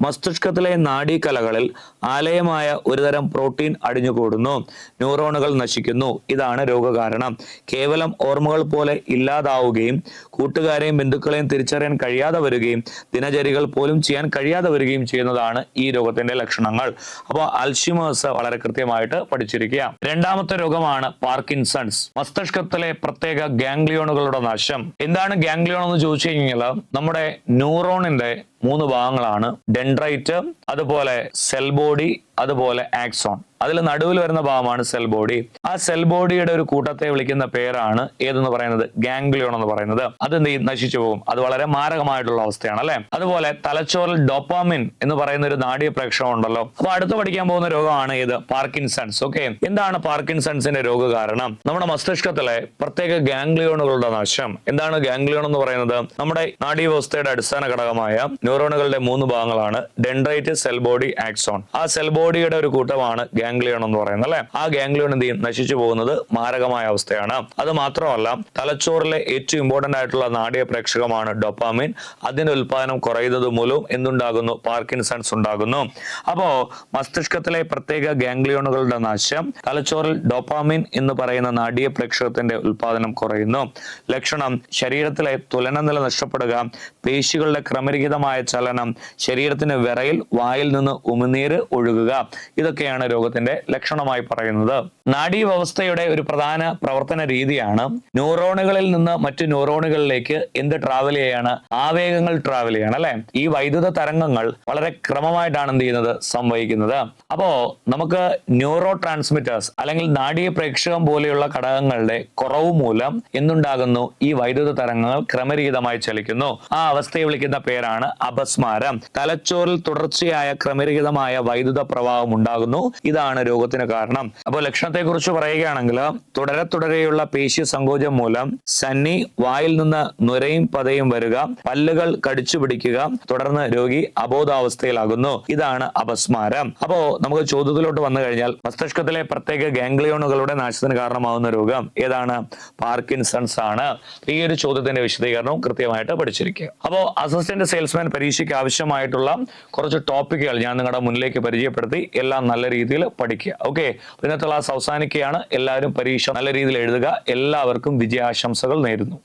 മസ്തിഷ്കത്തിലെ നാഡീകലകളിൽ ആലയമായ ഒരുതരം പ്രോട്ടീൻ അടിഞ്ഞുകൂടുന്നു, ന്യൂറോണുകൾ നശിക്കുന്നു. ഇതാണ് രോഗകാരണം. കേവലം ഓർമ്മകൾ പോലെ ഇല്ലാതാവുകയും കൂട്ടുകാരെയും ബന്ധുക്കളെയും തിരിച്ചറിയാൻ കഴിയാതെ വരികയും ദിനചര്യകൾ പോലും ചെയ്യാൻ കഴിയാതെ വരികയും ചെയ്യുന്നതാണ് ഈ രോഗത്തിന്റെ ലക്ഷണങ്ങൾ. അപ്പോൾ അൽഷിമേഴ്സ് വളരെ കൃത്യമായിട്ട് പഠിച്ചിരിക്കുക. രണ്ടാമത്തെ രോഗമാണ് പാർക്കിൻസൺസ്, മസ്തിഷ്കത്തിലെ പ്രത്യേക ഗാംഗ്ലിയോണുകളുടെ നാശം. എന്താണ് ഗാംഗ്ലിയോൺ എന്ന് ചോദിച്ചു കഴിഞ്ഞാൽ നമ്മുടെ ന്യൂറോണിന്റെ 3 ഭാഗങ്ങളാണ്: ഡെൻഡ്രൈറ്റ്, അതുപോലെ സെൽ ബോഡി, അതുപോലെ ആക്സോൺ. അതിൽ നടുവിൽ വരുന്ന ഭാഗമാണ് സെൽ ബോഡി. ആ സെൽ ബോഡിയുടെ ഒരു കൂട്ടത്തെ വിളിക്കുന്ന പേരാണ് ഏതെന്ന് പറയുന്നത് ഗാംഗ്ലിയോൺ എന്ന് പറയുന്നത്. അത് എന്ത് ചെയ്യും? നശിച്ചു പോകും. അത് വളരെ മാരകമായിട്ടുള്ള അവസ്ഥയാണ് അല്ലെ. അതുപോലെ തലച്ചോറിൽ ഡോപ്പാമിൻ എന്ന് പറയുന്ന ഒരു നാഡീയ പ്രേക്ഷകം ഉണ്ടല്ലോ. അപ്പൊ അടുത്ത് പഠിക്കാൻ പോകുന്ന രോഗമാണ് ഏത്? പാർക്കിൻസൺസ്. ഓക്കെ, എന്താണ് പാർക്കിൻസൺസിന്റെ രോഗകാരണം? നമ്മുടെ മസ്തിഷ്കത്തിലെ പ്രത്യേക ഗാംഗ്ലിയോണുകളുടെ നാശം. എന്താണ് ഗാംഗ്ലിയോൺ എന്ന് പറയുന്നത്? നമ്മുടെ നാഡീവ്യവസ്ഥയുടെ അടിസ്ഥാന ഘടകമായ ന്യൂറോണുകളുടെ 3 ഭാഗങ്ങളാണ്: ഡെൻഡ്രൈറ്റ്, സെൽ ബോഡി, ആക്സോൺ. ആ സെൽ ബോഡിയുടെ ഒരു കൂട്ടമാണ് ഗാംഗ്ലിയോൺ എന്ന് പറയുന്നത് അല്ലെ. ആ ഗാംഗ്ലിയോൺ എന്ത് ചെയ്യും? നശിച്ചു പോകുന്നത് മാരകമായ അവസ്ഥയാണ്. അത് മാത്രമല്ല, തലച്ചോറിലെ ഏറ്റവും ഇമ്പോർട്ടന്റ് ആയിട്ടുള്ള നാഡീയ പ്രേക്ഷകമാണ് ഡോപ്പാമിൻ. അതിന്റെ ഉൽപാദനം കുറയുന്നത് മൂലം എന്തുണ്ടാകുന്നു? പാർക്കിൻസൺസ് ഉണ്ടാകുന്നു. അപ്പോ മസ്തിഷ്കത്തിലെ പ്രത്യേക ഗാംഗ്ലിയോണുകളുടെ നാശം, തലച്ചോറിൽ ഡോപ്പാമിൻ എന്ന് പറയുന്ന നാഡീയ പ്രേക്ഷകത്തിന്റെ ഉൽപാദനം കുറയുന്നു. ലക്ഷണം: ശരീരത്തിലെ തുലനനില നഷ്ടപ്പെടുക, പേശികളുടെ ക്രമരഹിതമായ ചലനം, ശരീരത്തിന് വിറയൽ, വായിൽ നിന്ന് ഉമിനീര് ഒഴുകുക. ഇതൊക്കെയാണ് രോഗത്തിന്റെ ലക്ഷണമായി പറയുന്നത്. നാഡീവ്യവസ്ഥയുടെ ഒരു പ്രധാന പ്രവർത്തന രീതിയാണ് ന്യൂറോണുകളിൽ നിന്ന് മറ്റു ന്യൂറോണുകളിലേക്ക് എന്ത് ട്രാവൽ ചെയ്യാണ്? ആവേഗങ്ങൾ ട്രാവൽ ചെയ്യണം അല്ലെ. ഈ വൈദ്യുത തരംഗങ്ങൾ വളരെ ക്രമമായിട്ടാണ് എന്ത് ചെയ്യുന്നത്? സംവഹിക്കുന്നത്. അപ്പോ നമുക്ക് ന്യൂറോ ട്രാൻസ്മിറ്റേഴ്സ് അല്ലെങ്കിൽ നാഡീയ പ്രേക്ഷകം പോലെയുള്ള ഘടകങ്ങളുടെ കുറവ് മൂലം എന്തുണ്ടാകുന്നു? ഈ വൈദ്യുത തരംഗങ്ങൾ ക്രമരഹിതമായി ചലിക്കുന്നു. ആ അവസ്ഥയെ വിളിക്കുന്ന പേരാണ് അപസ്മാരം. തലച്ചോറിൽ തുടർച്ചയായ ക്രമരഹിതമായ വൈദ്യുത പ്രവാഹം ഉണ്ടാകുന്നു. ഇതാണ് രോഗത്തിന് കാരണം. അപ്പോൾ ലക്ഷണത്തെ കുറിച്ച് പറയുകയാണെങ്കിൽ, തുടരെയുള്ള പേശി സങ്കോചം മൂലം സന്നി, വായിൽ നിന്ന് നുരയും പതയും വരിക, പല്ലുകൾ കടിച്ചു പിടിക്കുക, തുടർന്ന് രോഗി അബോധാവസ്ഥയിലാകുന്നു. ഇതാണ് അപസ്മാരം. അപ്പോ നമുക്ക് ചോദ്യത്തിലോട്ട് വന്നു കഴിഞ്ഞാൽ, മസ്തിഷ്കത്തിലെ പ്രത്യേക ഗാംഗ്ലിയോണുകളുടെ നാശത്തിന് കാരണമാകുന്ന രോഗം ഏതാണ്? പാർക്കിൻസൺസ് ആണ്. ഈ ഒരു ചോദ്യത്തിന്റെ വിശദീകരണവും കൃത്യമായിട്ട് പഠിച്ചിരിക്കുക. അപ്പോൾ അസിസ്റ്റന്റ് സെയിൽസ്മാൻ പരീക്ഷയ്ക്ക് ആവശ്യമായിട്ടുള്ള കുറച്ച് ടോപ്പിക്കുകൾ ഞാൻ നിങ്ങളുടെ മുന്നിലേക്ക് പരിചയപ്പെടുത്തി. എല്ലാം നല്ല രീതിയിൽ പഠിക്കുക. ഓക്കെ, ഇന്നത്തെ ക്ലാസ് അവസാനിക്കുകയാണ്. എല്ലാവരും പരീക്ഷ നല്ല രീതിയിൽ എഴുതുക. എല്ലാവർക്കും വിജയാശംസകൾ നേരുന്നു.